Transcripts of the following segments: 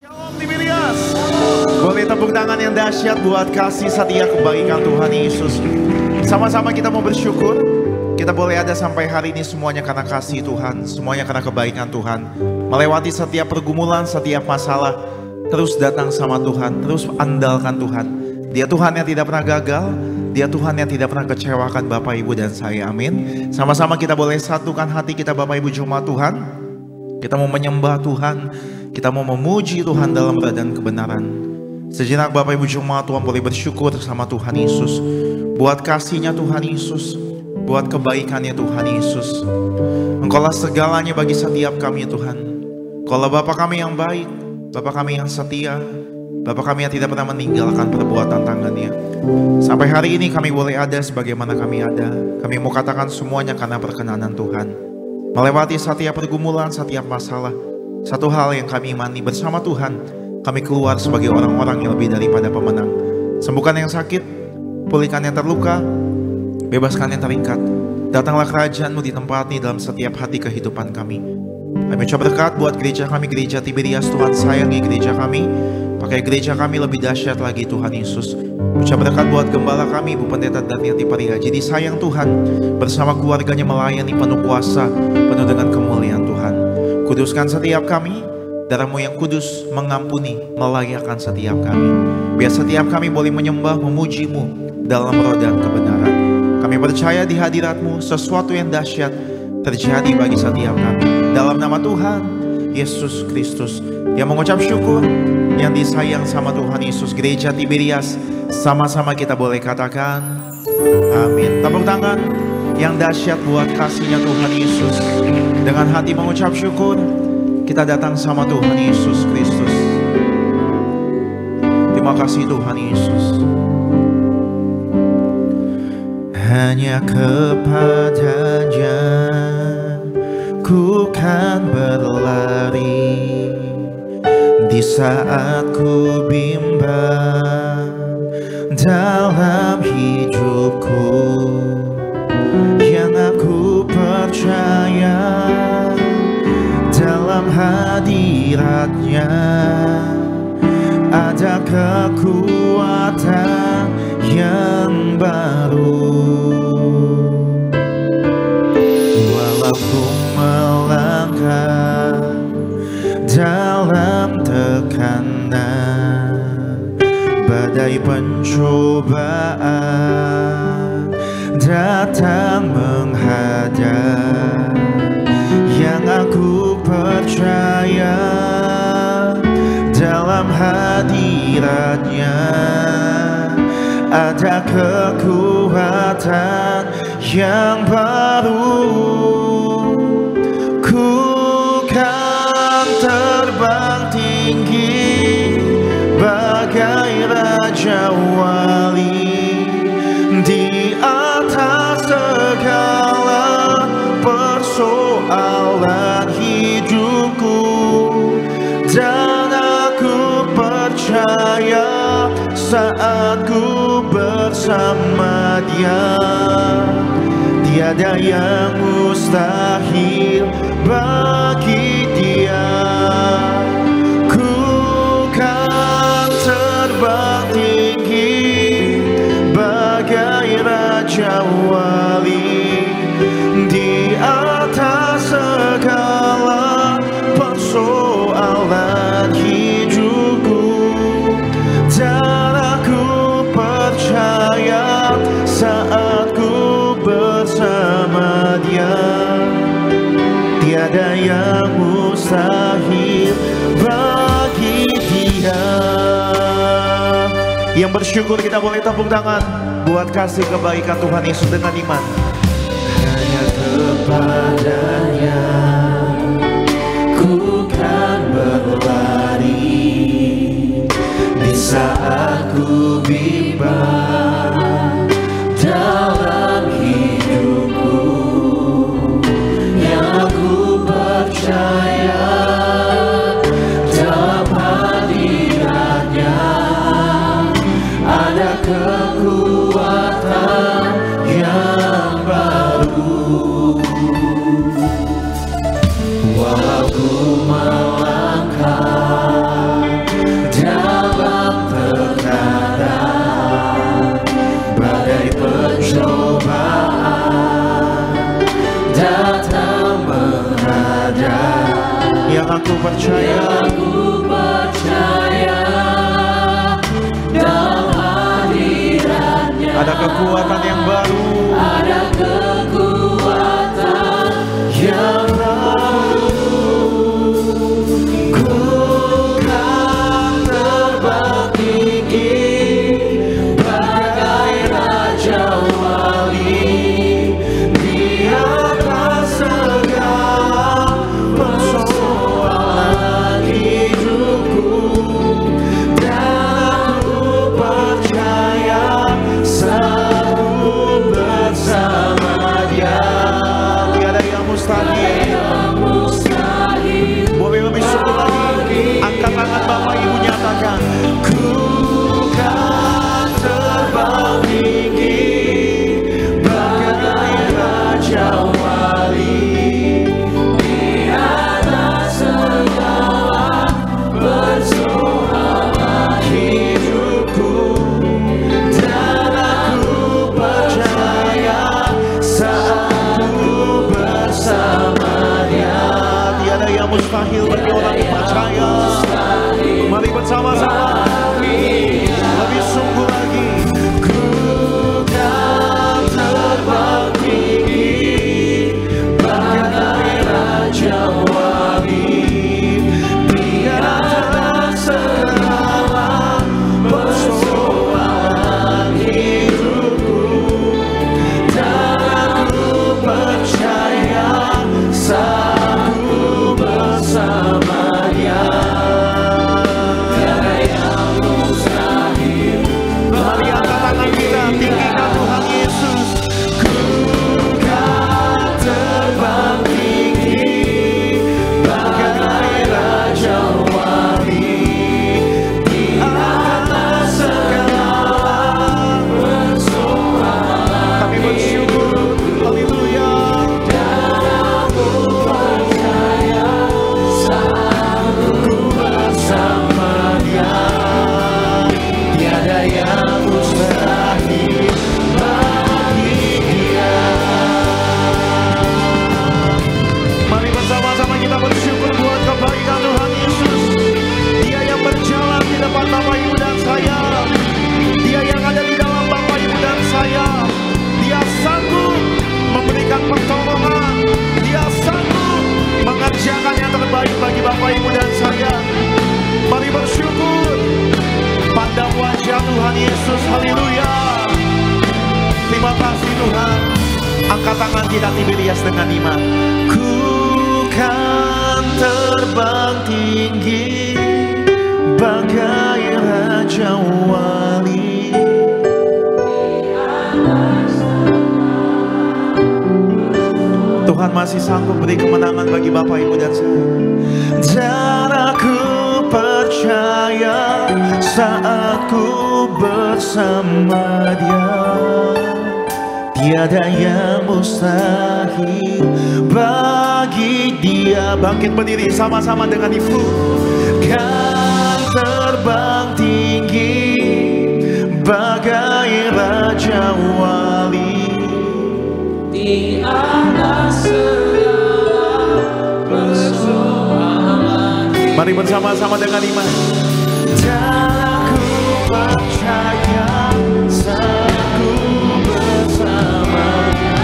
Shalom Tiberias. Boleh tepuk tangan yang dahsyat buat kasih setia kebaikan Tuhan Yesus. Sama-sama kita mau bersyukur. Kita boleh ada sampai hari ini semuanya karena kasih Tuhan, semuanya karena kebaikan Tuhan. Melewati setiap pergumulan, setiap masalah, terus datang sama Tuhan, terus andalkan Tuhan. Dia Tuhan yang tidak pernah gagal, Dia Tuhan yang tidak pernah kecewakan Bapak Ibu dan saya, amin. Sama-sama kita boleh satukan hati kita Bapak Ibu jemaat Tuhan. Kita mau menyembah Tuhan, kita mau memuji Tuhan dalam keadaan kebenaran. Sejenak Bapak Ibu jemaat Tuhan boleh bersyukur sama Tuhan Yesus. Buat kasih-Nya Tuhan Yesus, buat kebaikannya Tuhan Yesus. Engkaulah segalanya bagi setiap kami Tuhan. Engkaulah Bapa kami yang baik, Bapa kami yang setia, Bapa kami yang tidak pernah meninggalkan perbuatan tangannya. Sampai hari ini kami boleh ada sebagaimana kami ada. Kami mau katakan semuanya karena perkenanan Tuhan. Melewati setiap pergumulan, setiap masalah. Satu hal yang kami imani bersama Tuhan, kami keluar sebagai orang-orang yang lebih daripada pemenang. Sembuhkan yang sakit, pulihkan yang terluka, bebaskan yang terikat. Datanglah kerajaan-Mu di tempat ini dalam setiap hati kehidupan kami. Kami ucap berkat buat gereja kami, gereja Tiberias. Tuhan sayangi gereja kami. Pakai gereja kami lebih dahsyat lagi Tuhan Yesus. Ucap berkat buat gembala kami, Ibu Pendeta Daniel Tiparihaji. Disayang Tuhan, bersama keluarganya melayani penuh kuasa, penuh dengan kemuliaan Tuhan. Kuduskan setiap kami, darah-Mu yang kudus mengampuni, melayakkan setiap kami. Biar setiap kami boleh menyembah, memuji-Mu dalam roh dan kebenaran. Kami percaya di hadirat-Mu sesuatu yang dahsyat terjadi bagi setiap kami. Dalam nama Tuhan Yesus Kristus yang mengucap syukur, yang disayang sama Tuhan Yesus, gereja Tiberias, sama-sama kita boleh katakan amin. Tepuk tangan yang dahsyat buat kasih-Nya Tuhan Yesus. Dengan hati mengucap syukur, kita datang sama Tuhan Yesus Kristus. Terima kasih Tuhan Yesus. Hanya kepada-Nya ku kan berlari di saat ku bimbang dalam hidupku. Yang aku percaya dalam hadirat-Nya ada kekuatan yang baru. Walaupun melangkah dalam tekanan, badai pencobaan datang menghadap, yang aku percaya dalam hadirat-Nya ada kekuatan yang baru. Ku kan terbang tinggi bagai Raja Wali di atas segala persoalan hidupku. Dan aku percaya saat ku bersama Dia, tiada yang mustahil bagi Dia. Ku kan terbang tinggi bagai Raja Wali di atas segala persoalan hidupku. Dan aku percaya saat ku bersama Dia, tiada yang mustahil bagi Dia. Yang bersyukur kita boleh tepuk tangan buat kasih kebaikan Tuhan Yesus dengan iman. Hanya kepada-Nya ku kan berlari di saat ku bimbang dalam hidupku. Yang aku percaya dalam hadirat-Nya ada kekuatan yang baru. aku percaya. Dalam hadiratnya Ada kekuatan yang baru. ada kekuatan yang mustahil bagi orang yang percaya. Mari bersama-sama lebih sungguh lagi. Ku kan terbang tinggi bagai Raja Wali, di atas segala persoalan hidupku, dan aku percaya sama Dia. Tiada yang mustahil. Mari angkat tangan kita, tinggikan Tuhan Yesus. Ku kan terbang tinggi bagai Raja Wali, di atas segala persoalan. Kami bersyukur, haleluya. Kebaikan Tuhan Yesus, Dia yang berjalan di depan Bapak Ibu dan saya, Dia yang ada di dalam Bapak Ibu dan saya. Dia sanggup memberikan pertolongan, Dia sanggup mengerjakan yang terbaik bagi Bapak Ibu dan saya. Mari bersyukur, pandang wajah Tuhan Yesus, haleluya. Terima kasih Tuhan. Angkat tangan kita Tiberias dengan iman. Ku kan terbang tinggi bagai Raja Wali. Tuhan masih sanggup beri kemenangan bagi Bapak Ibu dan saya. Dan aku percaya saat ku bersama Dia, tiada yang mustahil bagi Dia. Bangkit berdiri sama-sama dengan Ibu. Kan terbang tinggi bagai Raja Wali, di atas segala persoalan. Mari bersama-sama dengan iman. Dan aku percaya saat ku bersama Dia.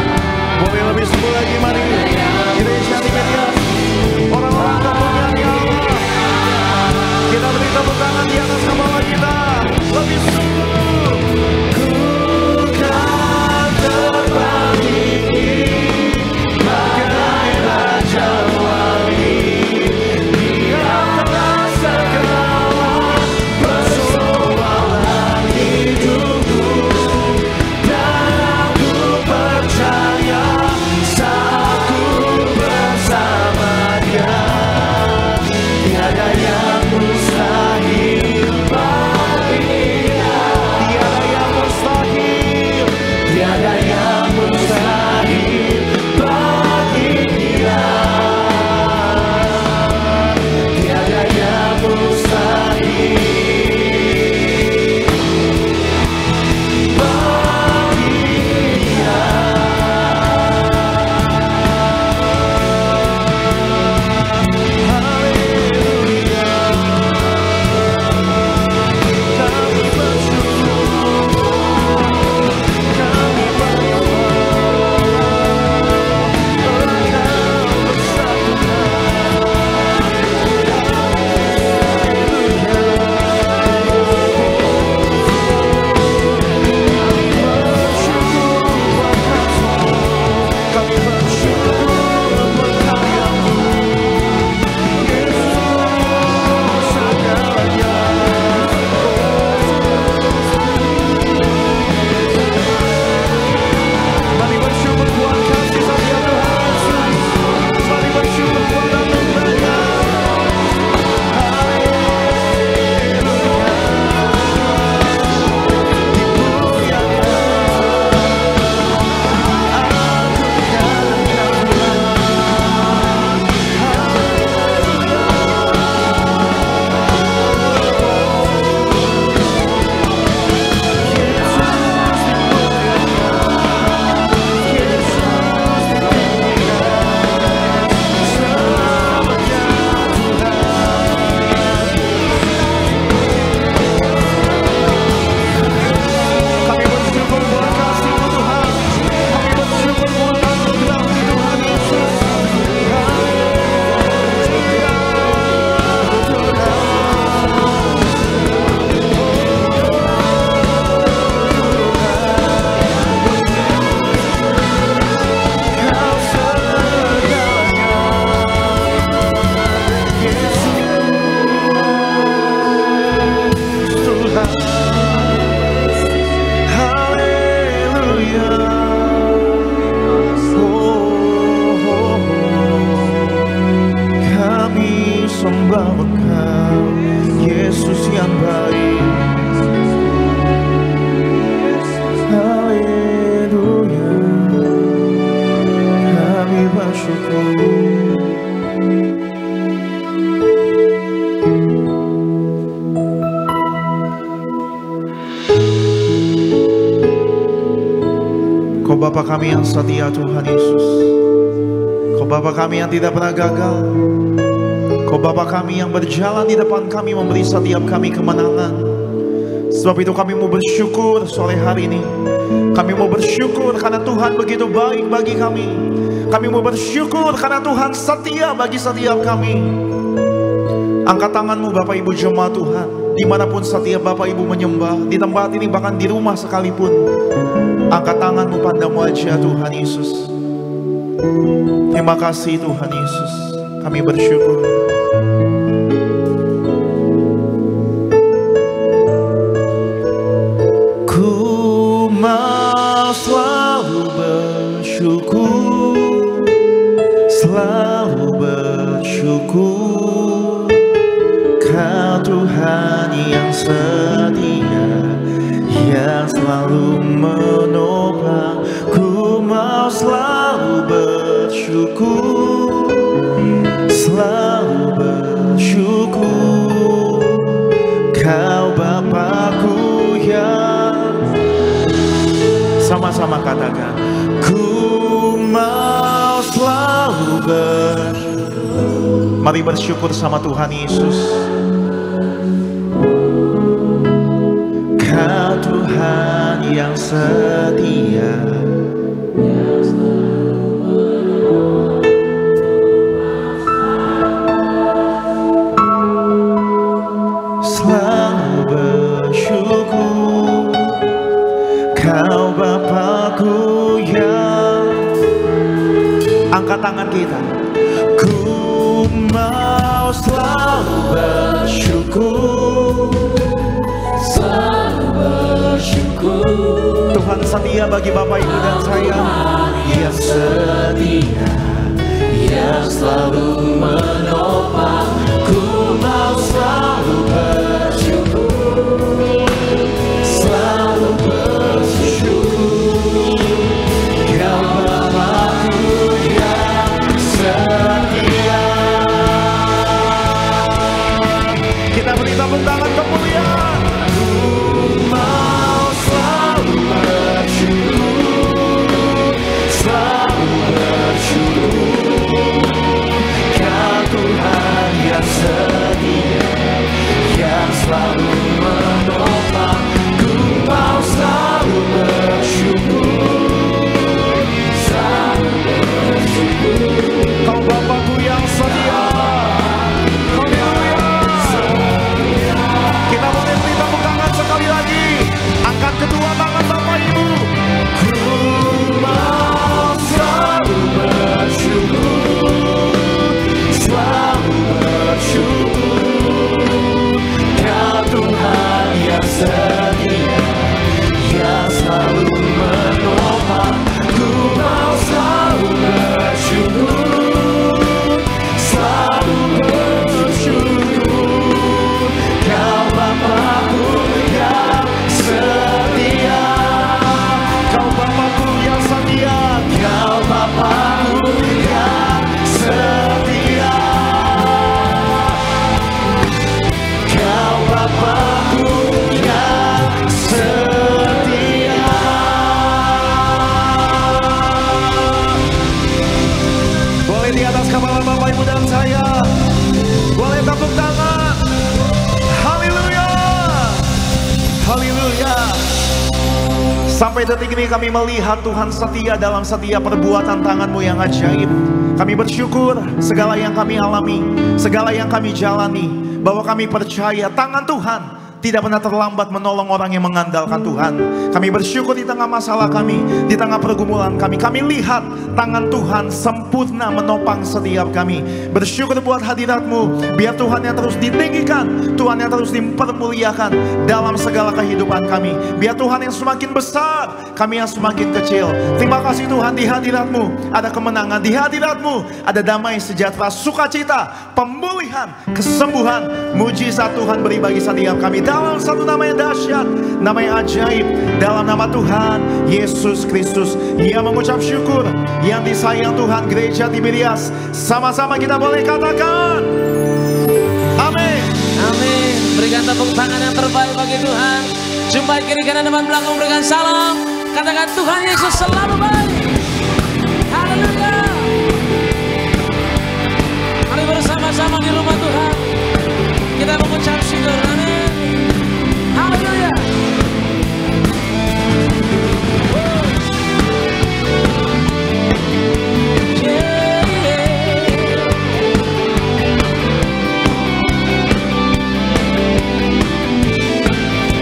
Boleh lebih sungguh lagi, mari gereja di media, orang-orang terpunyai Allah, kita beri tepuk tangan di atas kepala kita. Lebih sungguh. Ku kan terbang tinggi bagai Raja Wali, di atas segala sembah Engkau, Yesus yang baik. Haleluya, kami bersyukur. Kau Bapa kami yang setia Tuhan Yesus. Kau Bapa kami yang tidak pernah gagal. Kau Bapa kami yang berjalan di depan kami, memberi setiap kami kemenangan. Sebab itu kami mau bersyukur sore hari ini. Kami mau bersyukur karena Tuhan begitu baik bagi kami. Kami mau bersyukur karena Tuhan setia bagi setiap kami. Angkat tanganmu Bapak Ibu jemaat Tuhan, dimanapun setiap Bapak Ibu menyembah, di tempat ini bahkan di rumah sekalipun. Angkat tanganmu, pandang wajah Tuhan Yesus. Terima kasih Tuhan Yesus, kami bersyukur. Ku mau selalu bersyukur, selalu bersyukur. Kau Tuhan yang setia, yang selalu menopang. Ku mau selalu bersyukur, selalu bersyukur. Kau Bapakku yang, sama-sama katakan, ku mau selalu bersyukur. Mari bersyukur sama Tuhan Yesus. Kau Tuhan yang setia, selalu bersyukur. Kau Bapakku yang, angkat tangan kita. Ku mau selalu bersyukur, selalu bersyukur. Tuhan setia bagi Bapak Ibu dan saya, yang setia, yang selalu menopang. Ku mau selalu bersyukur, selalu bersyukur. Kau Bapakku yang setia. Kita beri tepuk tangan kemuliaan. Setia, yang selalu menopang. Ku mau selalu bersyukur, selalu bersyukur. Kau Bapakku yang setia. Haleluya. Kita boleh beri tepuk tangan sekali lagi. Angkat kedua tangan Bapak Ibu. Ku mau selalu bersyukur, selalu bersyukur. Kau Tuhan yang setia, yang selalu menopang. Ku mau selalu bersyukur, selalu bersyukur. Kau Bapakku yang setia, Kau Bapakku yang setia, Kau Bapakku yang setia. Kau Bapakku yang setia. Boleh di atas kepala Bapak Ibu dan saya, boleh tepuk tangan. Haleluya, haleluya. Sampai detik ini kami melihat Tuhan setia dalam setiap perbuatan tangan-Mu yang ajaib. Kami bersyukur segala yang kami alami, segala yang kami jalani, bahwa kami percaya tangan Tuhan tidak pernah terlambat menolong orang yang mengandalkan Tuhan. Kami bersyukur di tengah masalah kami, di tengah pergumulan kami lihat tangan Tuhan sempurna menopang setiap kami. Bersyukur buat hadirat-Mu, biar Tuhan yang terus ditinggikan, Tuhan yang terus dipermuliakan dalam segala kehidupan kami. Biar Tuhan yang semakin besar, kami yang semakin kecil. Terima kasih Tuhan, di hadirat-Mu ada kemenangan, di hadirat-Mu ada damai, sejahtera, sukacita, pemulihan, kesembuhan, mujizat Tuhan beri bagi setiap kami. Dalam satu nama yang dahsyat, nama yang ajaib, dalam nama Tuhan Yesus Kristus. Ia mengucap syukur. Yang disayang Tuhan, Gereja Tiberias, sama-sama kita boleh katakan amin. Amin. Berikan tepuk tangan yang terbaik bagi Tuhan. Jumpai kiri kanan depan belakang, berikan salam. Katakan Tuhan Yesus selalu baik. Haleluya. Mari bersama-sama di rumah Tuhan kita mengucap syukur. Amin. Haleluya.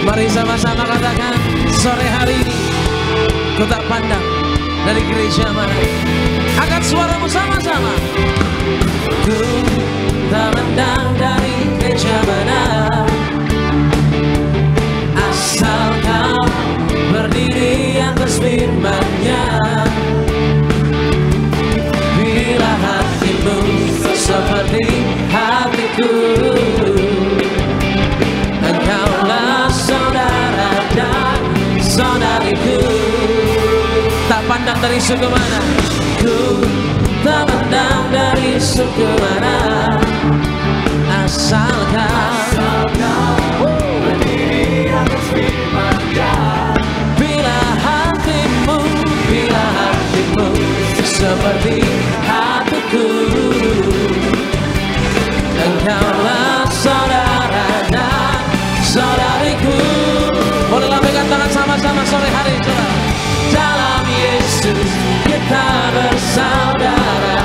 Mari sama-sama katakan, sore hari ini ku tak pandang dari gereja mana. Angkat suaramu sama-sama. Ku tak pandang dari gereja mana, asal kau berdiri atas firman-Nya. Bila hatimu seperti hatiku, engkaulah saudara dan saudariku. Tak pandang dari suku mana, ku tak pandang dari suku mana, asal kau berdiri atas firman-Nya. Bila hatimu seperti hatiku, engkaulah saudara dan saudariku. Bolehlah pegang tangan sama-sama sore hari ini. Dalam Yesus kita bersaudara.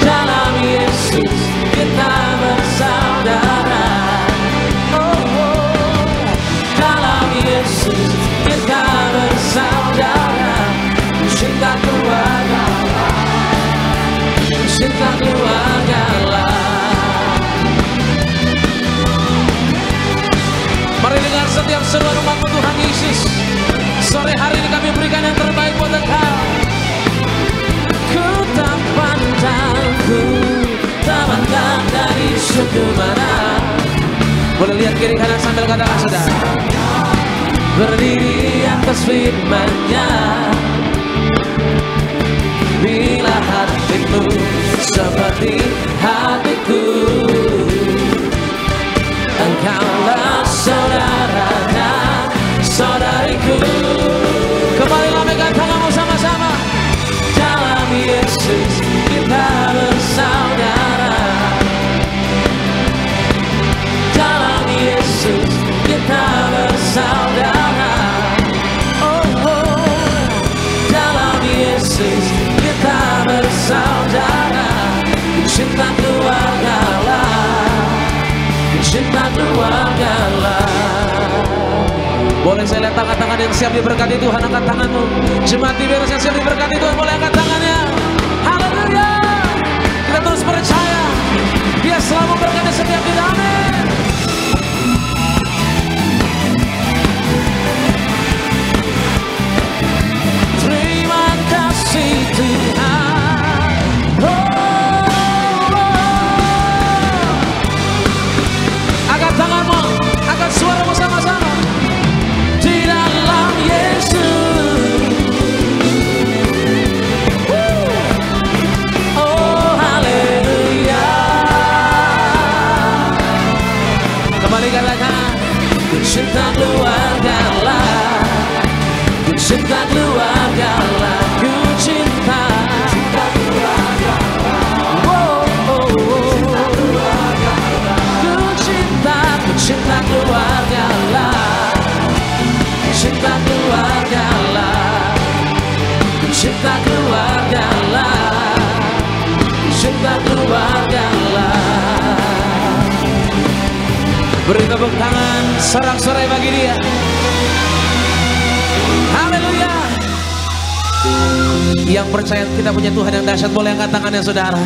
Dalam Yesus kita bersaudara. Oh, dalam Yesus kita bersaudara. Cinta keluarga, cinta keluarga. Mari dengar setiap seruan umat Tuhan Yesus. Sore hari ini kami berikan yang terbaik buat engkau. Ku tak pandang dari suku mana. Boleh lihat kiri kanan sambil katakan saudara. Berdiri atas firman-Nya. Bila hatimu seperti hatiku, engkaulah saudara dan saudariku. Kembalilah pegang tanganmu sama-sama. Dalam Yesus kita bersaudara. Dalam Yesus kita bersaudara. Oh, oh. Dalam Yesus kita bersaudara. Cinta keluarga lah, cinta keluarga lah. Boleh saya lihat tangan-tangan yang siap diberkati Tuhan, angkat tanganmu. Jemaat Tiberias yang siap diberkati Tuhan, boleh angkat tangannya. Haleluya. Kita terus percaya Dia selalu berkati setiap kita. Amin. Terima kasih Tuhan. Angkat tanganmu, angkat suaramu sama-sama. Di dalam Yesus Beri tepuk tangan sorak-sorai bagi dia. Haleluya. Yang percaya kita punya Tuhan yang dahsyat boleh angkat tangannya saudara.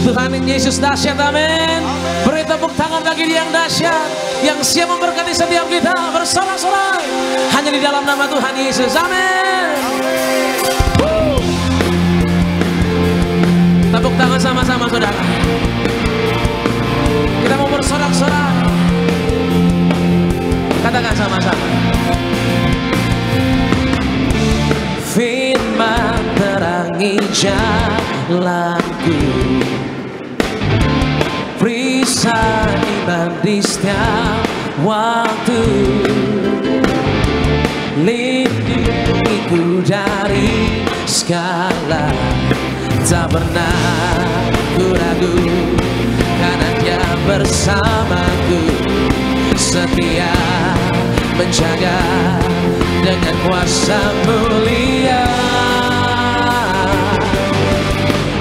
Tuhan Yesus dahsyat, amin. Beri tepuk tangan bagi dia yang dahsyat, yang siap memberkati setiap kita bersorak-sorai hanya di dalam nama Tuhan Yesus, amin. Tepuk tangan sama-sama saudara. Kita mau bersorak-sorai. Katakan sama-sama. Firman terangi jalanku, perisai iman di setiap waktu, lindungiku dari segala, tak pernah ku ragu, karena dia bersamaku, setia menjaga dengan kuasa mulia.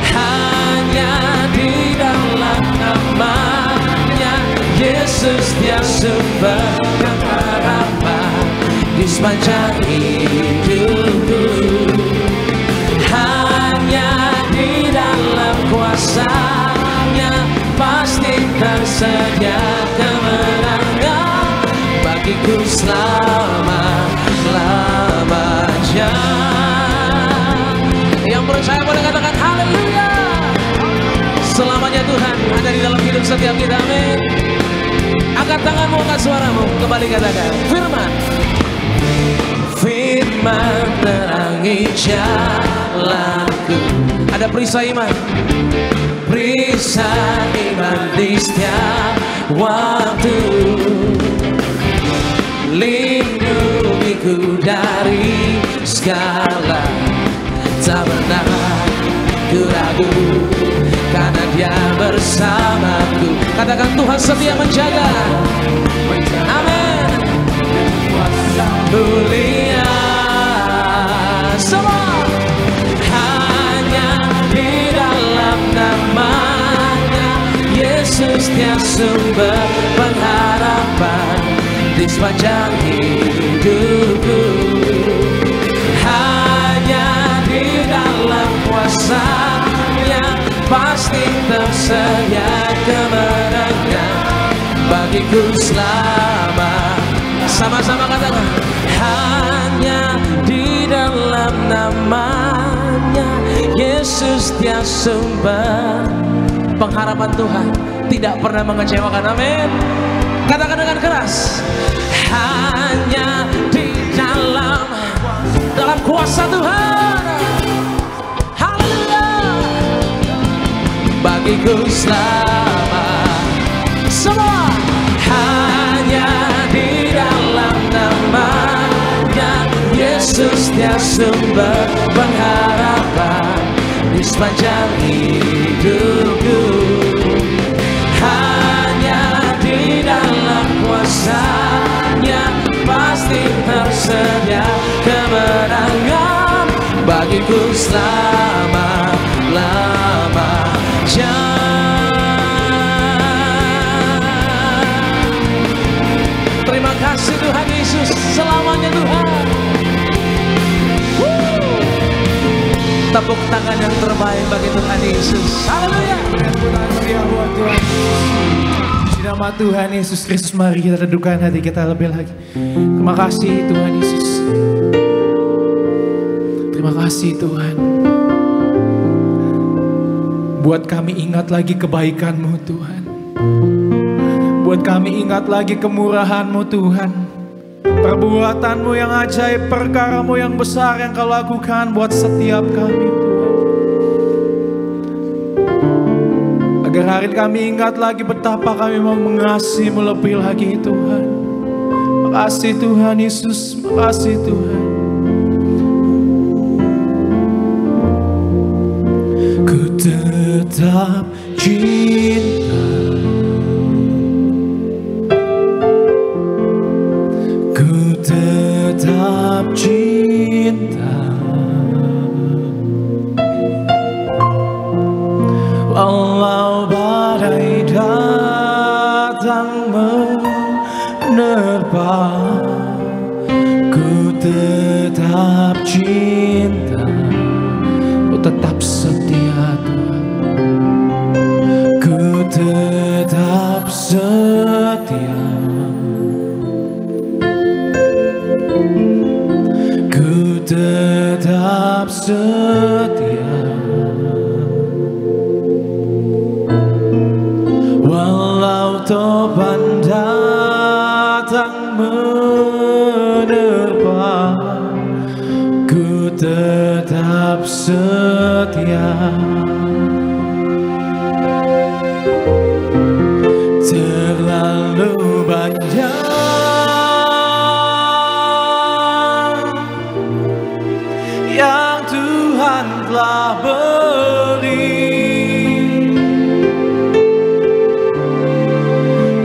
Hanya di dalam namanya Yesus dia sumber pengharapan di sepanjang hidupku. Hanya di dalam kuasanya pasti tersedia kemenangan bagiku selama-lamanya. Yang percaya boleh katakan haleluya. Selamanya Tuhan ada di dalam hidup setiap kita, amin. Angkat tanganmu, angkat suaramu, kembali katakan firman. Firman terangi jalanku. Ada perisai iman, perisai iman di setiap waktu, lindungiku dari segala, tak pernah ku ragu, karena dia bersamaku. Katakan Tuhan setia menjaga, amin. Mulia semua, hanya di dalam namanya Yesus dia sumber pengharapan di sepanjang hidupku. Hanya di dalam kuasanya pasti tersedia kemenangan bagiku selama. Sama-sama katakan hanya di dalam namanya Yesus dia sumber pengharapan. Tuhan tidak pernah mengecewakan, amin. Katakan dengan keras, hanya di dalam kuasa Tuhan, haleluya, bagiku selama semua. Hanya di dalam namanya Yesus dia sumber pengharapan di sepanjang hidupku. Hanya di dalam kuasanya pasti tersedia kemenangan bagiku selama-lamanya. Terima kasih Tuhan Yesus, selamanya Tuhan. Tepuk tangan yang terbaik bagi Tuhan Yesus. Haleluya. Di nama Tuhan Yesus Kristus, mari kita redukan hati kita lebih lagi. Terima kasih Tuhan Yesus. Terima kasih Tuhan. Buat kami ingat lagi kebaikan-Mu Tuhan. Buat kami ingat lagi kemurahan-Mu Tuhan. Perbuatan-Mu yang ajaib, perkara-Mu yang besar yang Kau lakukan buat setiap kami Tuhan. Agar hari ini kami ingat lagi betapa kami mau mengasihi-Mu lebih lagi Tuhan. Makasih Tuhan Yesus, makasih Tuhan. Ku tetap cinta, tetap cinta, walau badai datang menerpa, ku tetap cinta, ku tetap setia Tuhan. Ku tetap setia, ku tetap setia, walau topan datang menerpa, ku tetap setia. Terlalu banyak yang Tuhan telah beri,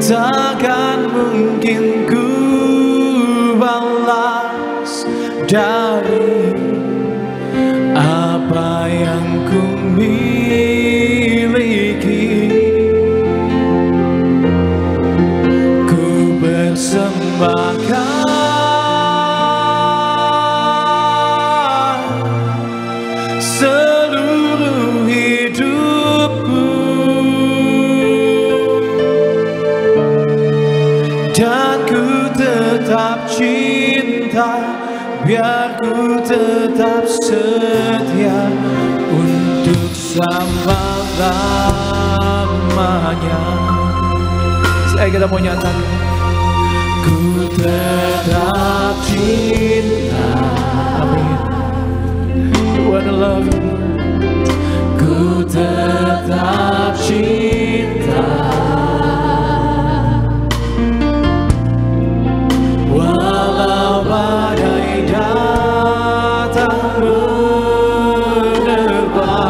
takkan mungkin ku balas dari apa yang ku miliki. Ku persembahkan seluruh hidupku, dan ku tetap cinta, biar ku tetap setia untuk selama-lamanya. Saya kita mau nyatakan, ku tetap cinta. Amin. I wanna love you. Ku tetap cinta, walau badai datang menerpa,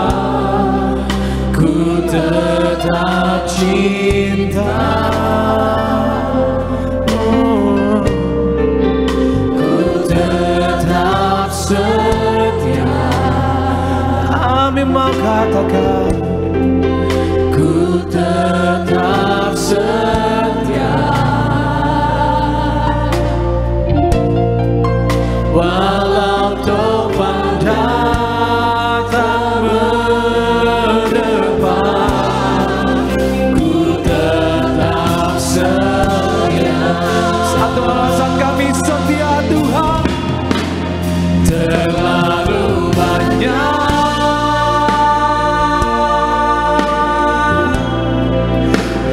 ku tetap cinta. Oh, ku tetap setia. Kami mau katakan, ku tetap setia, walau topan datang menerpa, ku tetap setia. Satu alasan kami setia Tuhan, terlalu banyak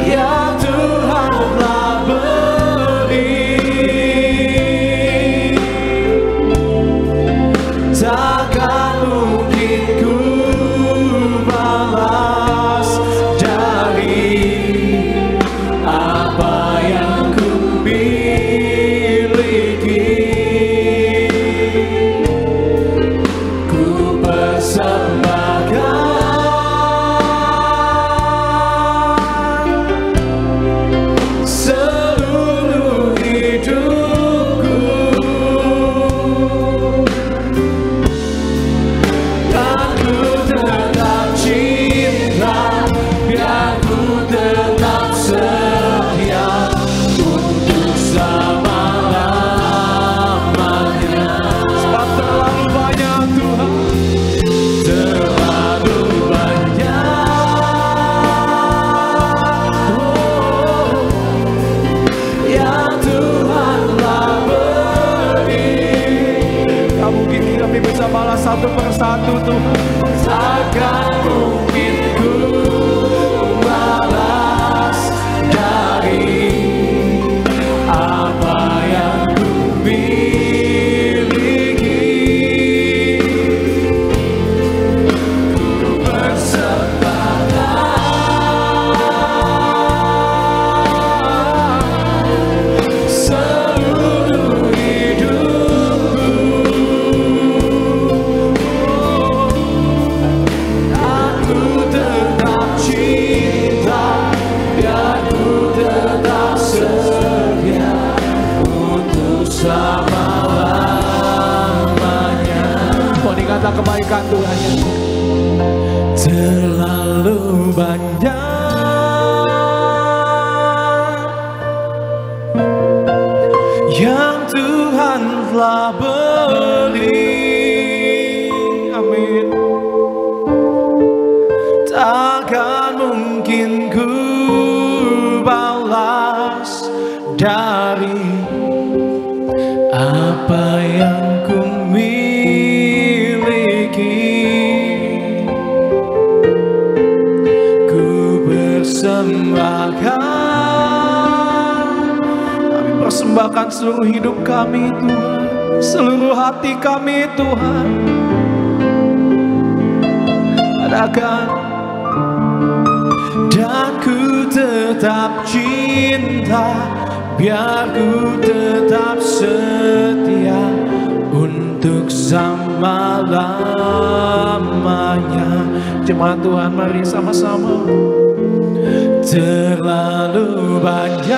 yang Tuhan telah beri, takkan mungkin ku balas dari apa yang ku miliki. Ku persembahkan seluruh hidupku, dan ku tetap cinta, biar ku tetap setia untuk selama-lamanya. Sebab terlalu banyak Tuhan, terlalu banyak yang Tuhan telah beri. Tak mungkin kami bisa balas satu persatu Tuhan, takkan mungkin ku balas dari apa yang ku miliki. Ku persembahkan seluruh hidupku, aku tetap cinta, biar ku tetap setia untuk selama-lamanya. Mau dikata kebaikan Tuhan yang terlalu banyak takkan mungkin ku balas dari apa yang ku miliki. Ku persembahkan, kami persembahkan seluruh hidup kami Tuhan, seluruh hati kami Tuhan. Adakan dan ku tetap cinta, biar ku tetap setia untuk selama-lamanya. Jemaat Tuhan, mari sama-sama. Terlalu banyak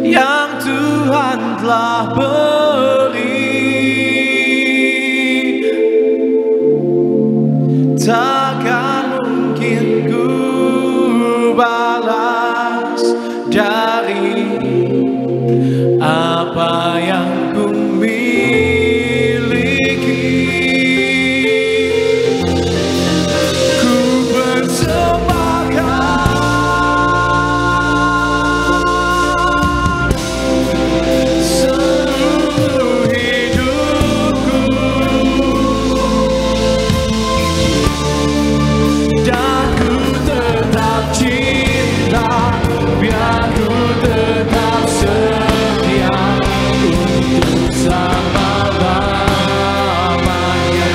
yang Tuhan telah beri, takkan mungkin ku balas dari apa yang ku miliki. Ku persembahkan seluruh hidupku, dan ku tetap cinta, biar ku tetap setia untuk selama-lamanya.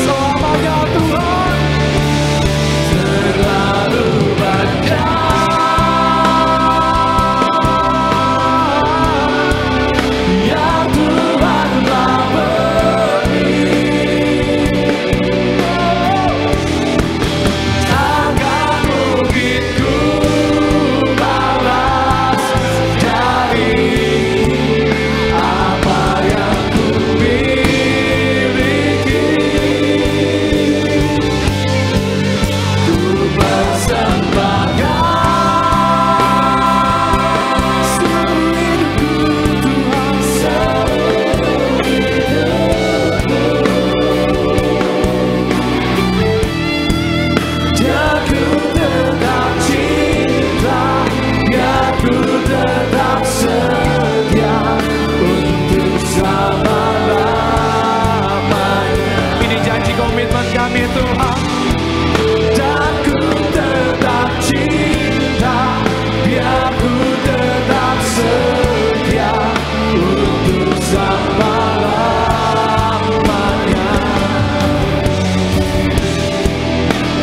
Selamanya Tuhan. Terlalu banyak yang Tuhan telah beri, takkan mungkin ku balas dari apa yang ku miliki. Ku persembahkan seluruh hidupku Tuhan, seluruh hidupku, dan ku tetap cinta, biar ku tetap setia untuk selama-lamanya. Ini janji komitmen kami Tuhan. Dan ku tetap cinta, biar ku tetap setia untuk selama-lamanya.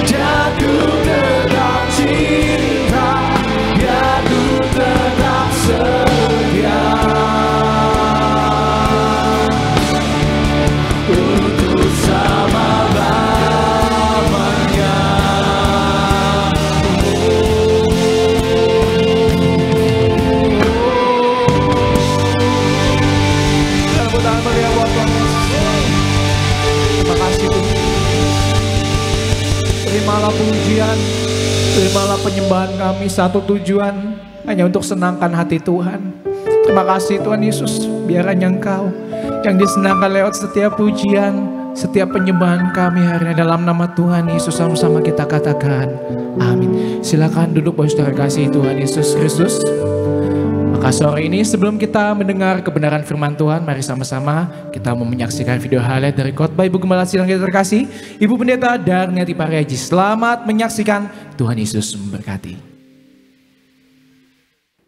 Dan ku tetap cinta, biar ku tetap setia untuk selama-lamanya. Tepuk tangan meriah buat Tuhan Yesus. Terima kasih Tuhan. Terimalah pujian, terimalah penyembahan kami, satu tujuan, hanya untuk senangkan hati Tuhan. Terima kasih Tuhan Yesus, biar hanya Engkau yang disenangkan lewat setiap pujian, setiap penyembahan kami hari ini. Dalam nama Tuhan Yesus sama-sama kita katakan amin. Silakan duduk Bapak Saudara kasih Tuhan Yesus Kristus. Maka sore ini sebelum kita mendengar kebenaran firman Tuhan, mari sama-sama kita mau menyaksikan video highlight dari khotbah Ibu Gembala Sidang kita terkasih, Ibu Pendeta Darniati Pariaji. Selamat menyaksikan, Tuhan Yesus memberkati.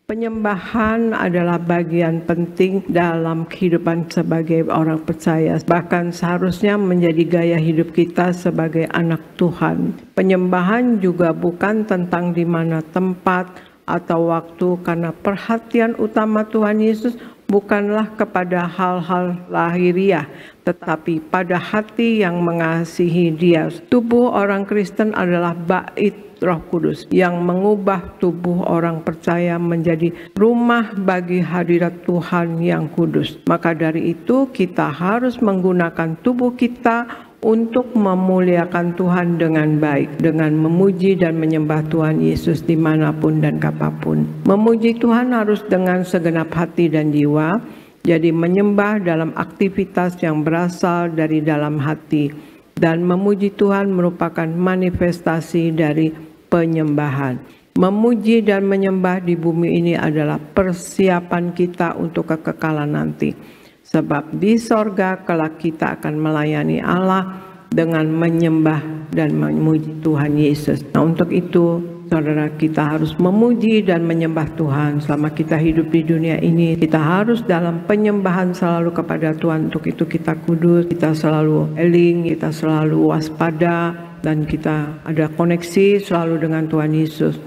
Penyembahan adalah bagian penting dalam kehidupan sebagai orang percaya, bahkan seharusnya menjadi gaya hidup kita sebagai anak Tuhan. Penyembahan juga bukan tentang di mana tempat atau waktu, karena perhatian utama Tuhan Yesus bukanlah kepada hal-hal lahiriah, tetapi pada hati yang mengasihi Dia. Tubuh orang Kristen adalah bait Roh Kudus yang mengubah tubuh orang percaya menjadi rumah bagi hadirat Tuhan yang kudus. Maka dari itu kita harus menggunakan tubuh kita untuk memuliakan Tuhan dengan baik, dengan memuji dan menyembah Tuhan Yesus dimanapun dan kapanpun. Memuji Tuhan harus dengan segenap hati dan jiwa. Jadi menyembah dalam aktivitas yang berasal dari dalam hati, dan memuji Tuhan merupakan manifestasi dari penyembahan. Memuji dan menyembah di bumi ini adalah persiapan kita untuk kekekalan nanti. Sebab di sorga kelak kita akan melayani Allah dengan menyembah dan memuji Tuhan Yesus. Nah, untuk itu saudara, kita harus memuji dan menyembah Tuhan selama kita hidup di dunia ini. Kita harus dalam penyembahan selalu kepada Tuhan. Untuk itu kita kudus, kita selalu eling, kita selalu waspada, dan kita ada koneksi selalu dengan Tuhan Yesus.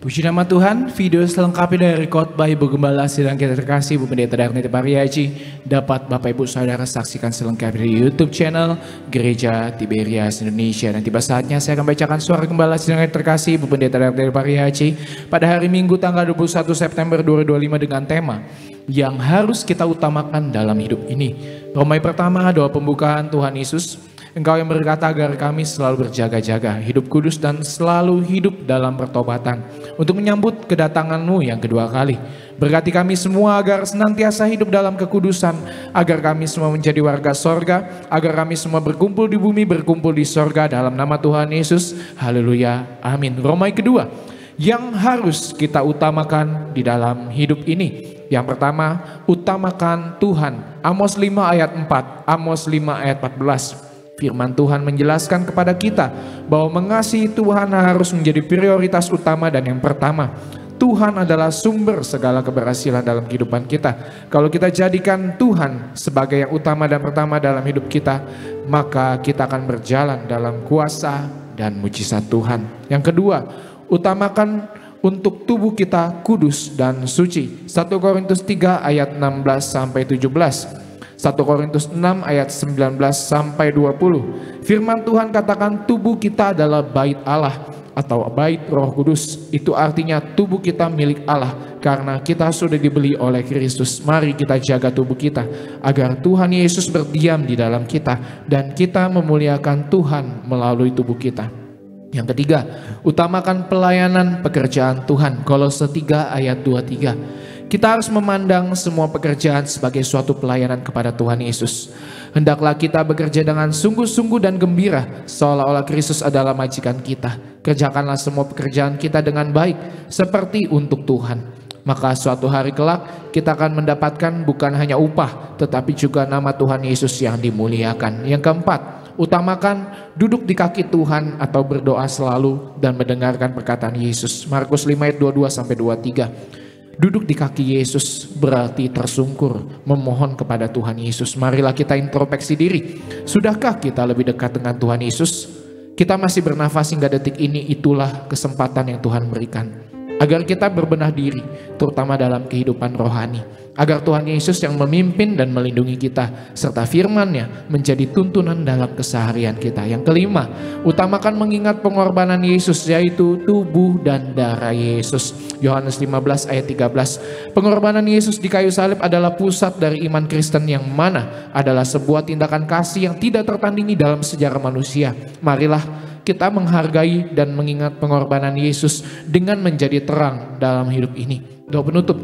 Puji nama Tuhan, video selengkapnya dari khotbah Ibu Gembala Sidang kita terkasih Ibu Pendeta Darnita Pariaji dapat Bapak Ibu Saudara saksikan selengkapnya di YouTube channel Gereja Tiberias Indonesia. Dan tiba saatnya saya akan bacakan suara Gembala Sidang kita terkasih Ibu Pendeta Darnita Pariaji pada hari Minggu tanggal 21 September 2025 dengan tema yang harus kita utamakan dalam hidup ini. Romai pertama, doa pembukaan Tuhan Yesus. Engkau yang berkata agar kami selalu berjaga-jaga, hidup kudus dan selalu hidup dalam pertobatan, untuk menyambut kedatangan-Mu yang kedua kali. Berkati kami semua agar senantiasa hidup dalam kekudusan, agar kami semua menjadi warga sorga, agar kami semua berkumpul di bumi, berkumpul di sorga dalam nama Tuhan Yesus. Haleluya, amin. Romai kedua, yang harus kita utamakan di dalam hidup ini. Yang pertama, utamakan Tuhan. Amos 5 ayat 4, Amos 5 ayat 14. Firman Tuhan menjelaskan kepada kita bahwa mengasihi Tuhan harus menjadi prioritas utama dan yang pertama. Tuhan adalah sumber segala keberhasilan dalam kehidupan kita. Kalau kita jadikan Tuhan sebagai yang utama dan pertama dalam hidup kita, maka kita akan berjalan dalam kuasa dan mujizat Tuhan. Yang kedua, utamakan untuk tubuh kita kudus dan suci. 1 Korintus 3 ayat 16 sampai 17. 1 Korintus 6 ayat 19 sampai 20. Firman Tuhan katakan tubuh kita adalah bait Allah atau bait Roh Kudus. Itu artinya tubuh kita milik Allah karena kita sudah dibeli oleh Kristus. Mari kita jaga tubuh kita agar Tuhan Yesus berdiam di dalam kita dan kita memuliakan Tuhan melalui tubuh kita. Yang ketiga, utamakan pelayanan pekerjaan Tuhan. Kolose 3 ayat 23. Kita harus memandang semua pekerjaan sebagai suatu pelayanan kepada Tuhan Yesus. Hendaklah kita bekerja dengan sungguh-sungguh dan gembira, seolah-olah Kristus adalah majikan kita. Kerjakanlah semua pekerjaan kita dengan baik, seperti untuk Tuhan. Maka suatu hari kelak, kita akan mendapatkan bukan hanya upah, tetapi juga nama Tuhan Yesus yang dimuliakan. Yang keempat, utamakan duduk di kaki Tuhan atau berdoa selalu dan mendengarkan perkataan Yesus. Markus 5 ayat 22-23. Duduk di kaki Yesus berarti tersungkur, memohon kepada Tuhan Yesus. Marilah kita introspeksi diri. Sudahkah kita lebih dekat dengan Tuhan Yesus? Kita masih bernafas hingga detik ini, itulah kesempatan yang Tuhan berikan. Agar kita berbenah diri, terutama dalam kehidupan rohani. Agar Tuhan Yesus yang memimpin dan melindungi kita, serta firman-Nya menjadi tuntunan dalam keseharian kita. Yang kelima, utamakan mengingat pengorbanan Yesus, yaitu tubuh dan darah Yesus. Yohanes 15 ayat 13. Pengorbanan Yesus di kayu salib adalah pusat dari iman Kristen yang mana adalah sebuah tindakan kasih yang tidak tertandingi dalam sejarah manusia. Marilah kita menghargai dan mengingat pengorbanan Yesus dengan menjadi terang dalam hidup ini. Doa penutup.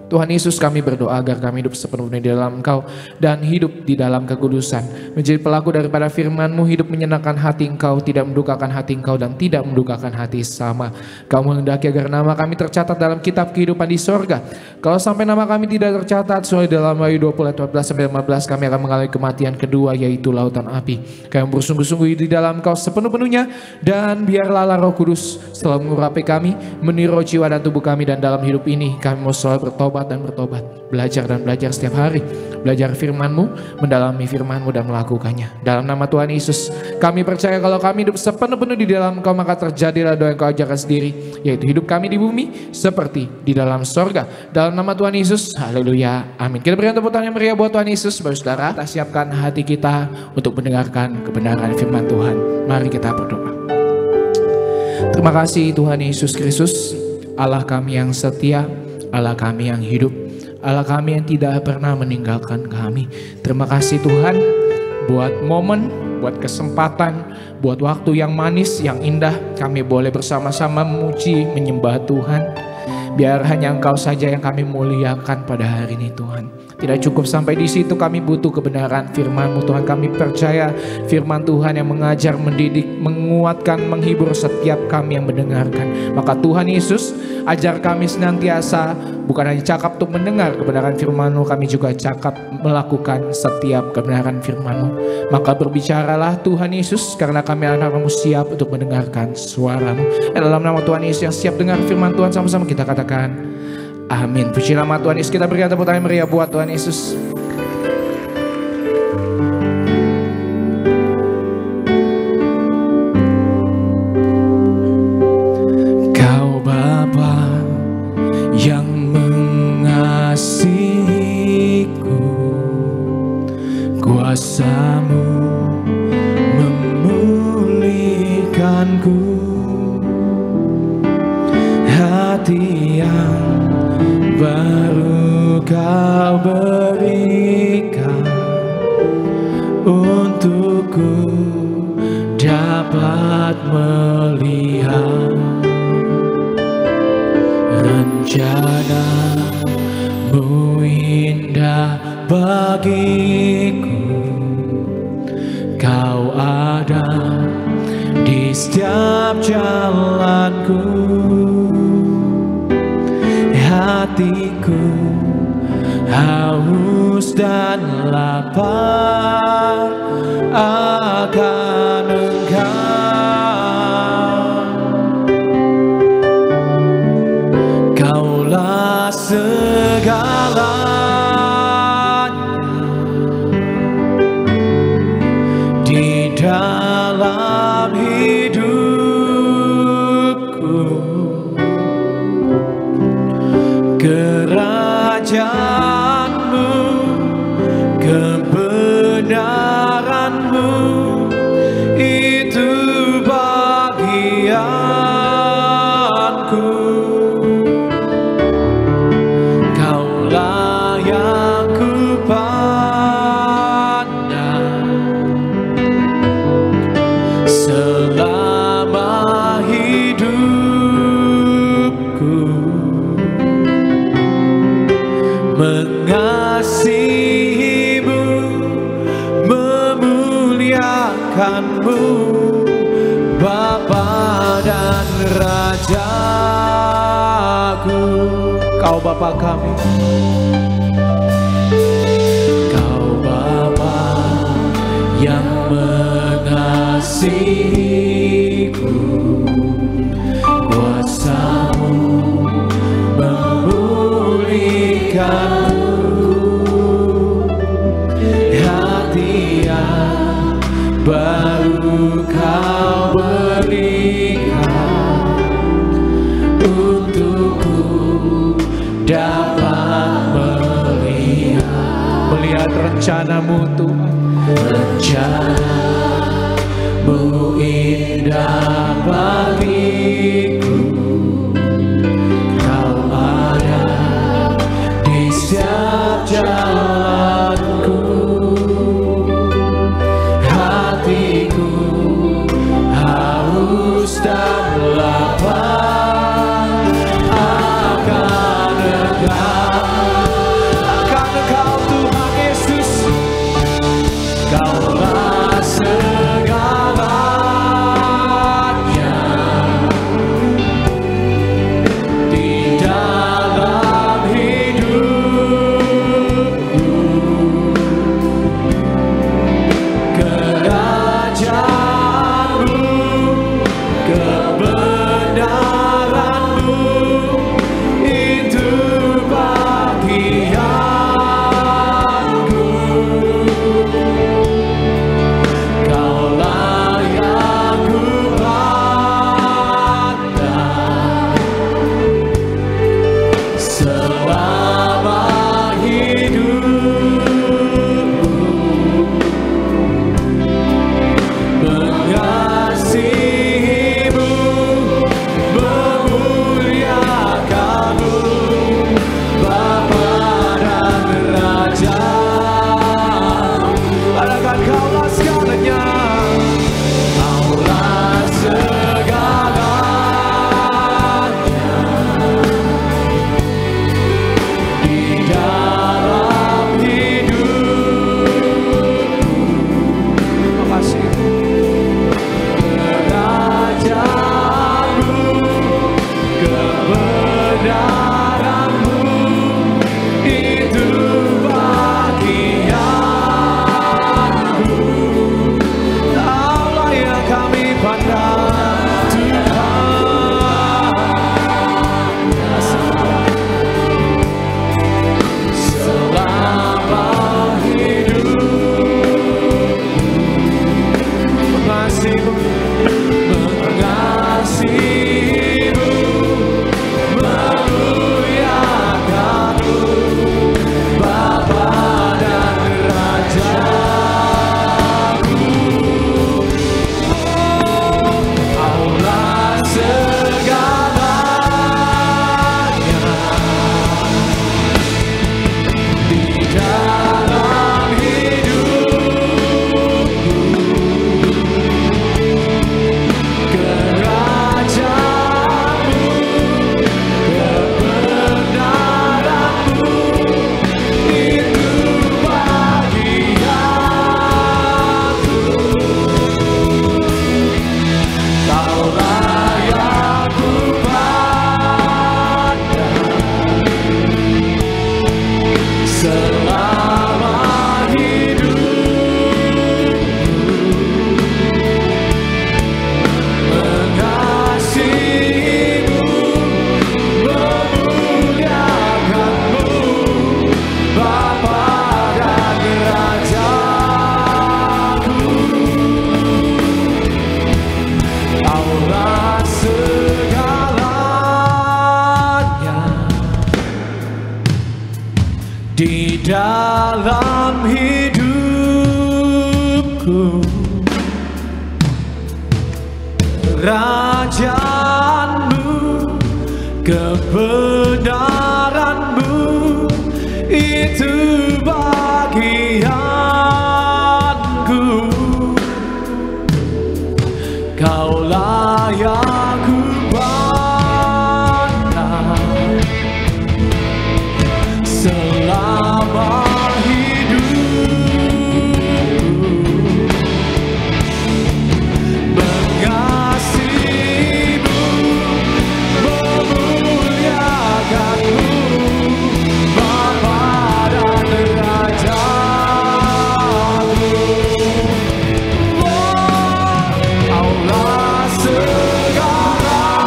Tuhan Yesus, kami berdoa agar kami hidup sepenuhnya di dalam Engkau dan hidup di dalam kekudusan. Menjadi pelaku daripada firman-Mu, hidup menyenangkan hati Engkau, tidak mendukakan hati Engkau dan tidak mendukakan hati sesama. Kau menghendaki agar nama kami tercatat dalam kitab kehidupan di sorga. Kalau sampai nama kami tidak tercatat, soalnya dalam Wahyu 20 ayat 14-15 kami akan mengalami kematian kedua, yaitu lautan api. Kami bersungguh-sungguh di dalam Engkau sepenuh-penuhnya, dan biarlah Roh Kudus selalu mengurapi kami, meniru jiwa dan tubuh kami, dan dalam hidup ini kami mau selalu bertobat dan bertobat, belajar dan belajar setiap hari, belajar firman-Mu, mendalami firman-Mu dan melakukannya. Dalam nama Tuhan Yesus, kami percaya kalau kami hidup sepenuh-penuh di dalam Engkau, maka terjadilah doa yang Kau ajarkan sendiri, yaitu hidup kami di bumi seperti di dalam sorga. Dalam nama Tuhan Yesus, haleluya, amin. Kita berikan tepuk tangan yang meriah buat Tuhan Yesus. Bapak saudara, kita siapkan hati kita untuk mendengarkan kebenaran firman Tuhan. Mari kita berdoa. Terima kasih Tuhan Yesus Kristus, Allah kami yang setia, Allah kami yang hidup, Allah kami yang tidak pernah meninggalkan kami. Terima kasih Tuhan buat momen, buat kesempatan, buat waktu yang manis, yang indah. Kami boleh bersama-sama memuji, menyembah Tuhan. Biar hanya Engkau saja yang kami muliakan pada hari ini Tuhan. Tidak cukup sampai di situ, kami butuh kebenaran firman-Mu Tuhan. Kami percaya firman Tuhan yang mengajar, mendidik, menguatkan, menghibur setiap kami yang mendengarkan. Maka Tuhan Yesus, ajar kami senantiasa bukan hanya cakap untuk mendengar kebenaran firman-Mu, kami juga cakap melakukan setiap kebenaran firman-Mu. Maka berbicaralah Tuhan Yesus, karena kami anak-anak-Mu siap untuk mendengarkan suara-Mu. Dalam nama Tuhan Yesus yang siap dengar firman Tuhan, sama-sama kita katakan amin. Puji nama Tuhan Yesus. Kita berikan tepuk tangan meriah buat Tuhan Yesus. Kau Bapa yang mengasihiku, kuasa-Mu memulihkanku, hati yang baru Kau berikan untukku dapat melihat rencana-Mu indah bagiku. Kau ada di setiap jalanku. Hatiku haus dan lapar akan Engkau. Kaulah segalanya di dalam hidupku. Kerajaan-Mu, kebenaran-Mu, itu bagianku. Kaulah yang ku pandang selama hidupku. Mengasihi-Mu, memuliakan-Mu, Bapa dan Rajaku. Kau Bapa kami, Kau Bapa yang mengasihiku, kuasa-Mu memulihkanku, hati yang baru Kau berikan untukku dapat melihat rencana-Mu Tuhan. Rencana-Mu indah bagiku. Kau ada di setiap jalanku. Hatiku haus dan lapar akan Engkau Tuhan Yesus. Kaulah segalanya hidupku, kerajaanmu, kebenaranmu, itu bagianku. Kaulah yang ku pandang selama hidupku, mengasihimu, memuliakanmu, Bapa dan Rajaku. Kaulah segalanya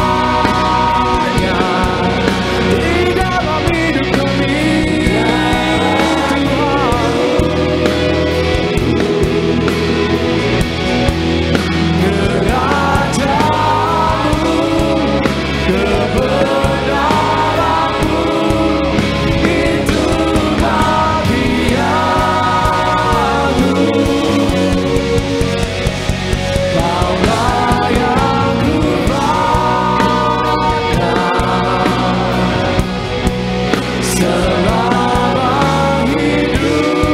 di dalam hidup kami, kerajaanmu, kebenaranmu, itu bagianku. Kaulah yang ku pandang selama hidupku,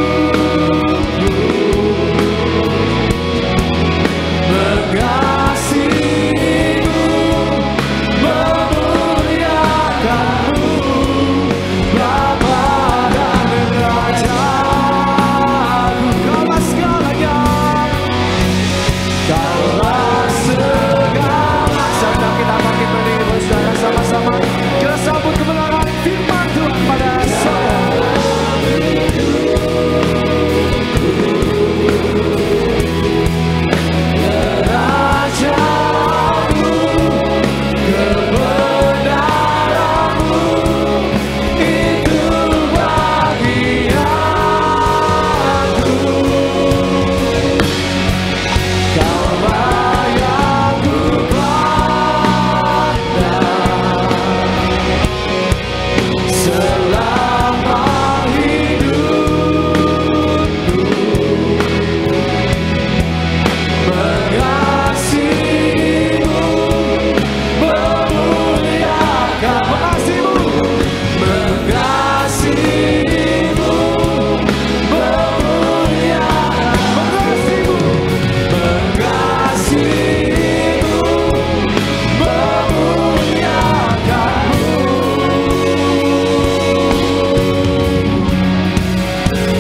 mengasihimu, memuliakanmu, Bapa dan Rajaku. Kaulah segalanya, kaulah segala. Sedang kita bangkit berdiri bersama sama-sama. Kita sambut kebenaran firman Tuhan pada sore. Kerajaanmu, kebenaranmu, itu bagianku. Kaulah yang ku pandang selama hidupku, mengasihimu, memuliakan, mengasihimu, mengasihimu, memuliakan, mengasihimu, mengasihimu, memuliakanmu,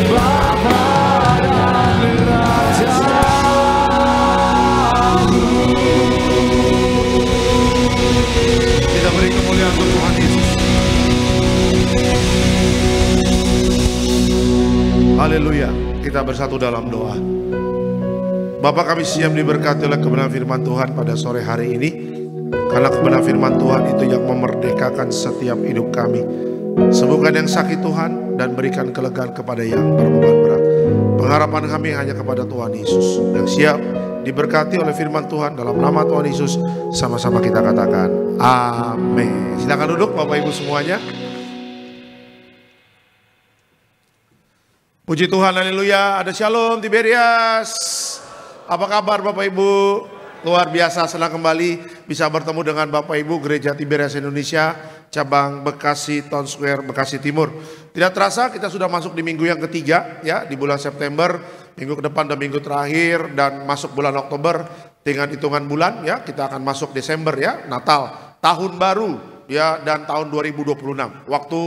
Bapa dan Rajaku. Kita beri kemuliaan untuk Tuhan Yesus. Haleluya. Kita bersatu dalam doa. Bapa, kami siap diberkati oleh kebenaran firman Tuhan pada sore hari ini. Karena kebenaran firman Tuhan itu yang memerdekakan setiap hidup kami. Sembuhkan yang sakit Tuhan dan berikan kelegaan kepada yang berbeban berat. Pengharapan kami hanya kepada Tuhan Yesus. Yang siap diberkati oleh firman Tuhan dalam nama Tuhan Yesus. Sama-sama kita katakan amin. Silakan duduk Bapak Ibu semuanya. Puji Tuhan, haleluya. Ada Shalom Tiberias. Apa kabar Bapak Ibu? Luar biasa, senang kembali bisa bertemu dengan Bapak Ibu Gereja Tiberias Indonesia, cabang Bekasi Town Square, Bekasi Timur. Tidak terasa kita sudah masuk di minggu yang ketiga ya, di bulan September, minggu ke depan dan minggu terakhir, dan masuk bulan Oktober dengan hitungan bulan ya, kita akan masuk Desember ya, Natal, tahun baru ya, dan tahun 2026. Waktu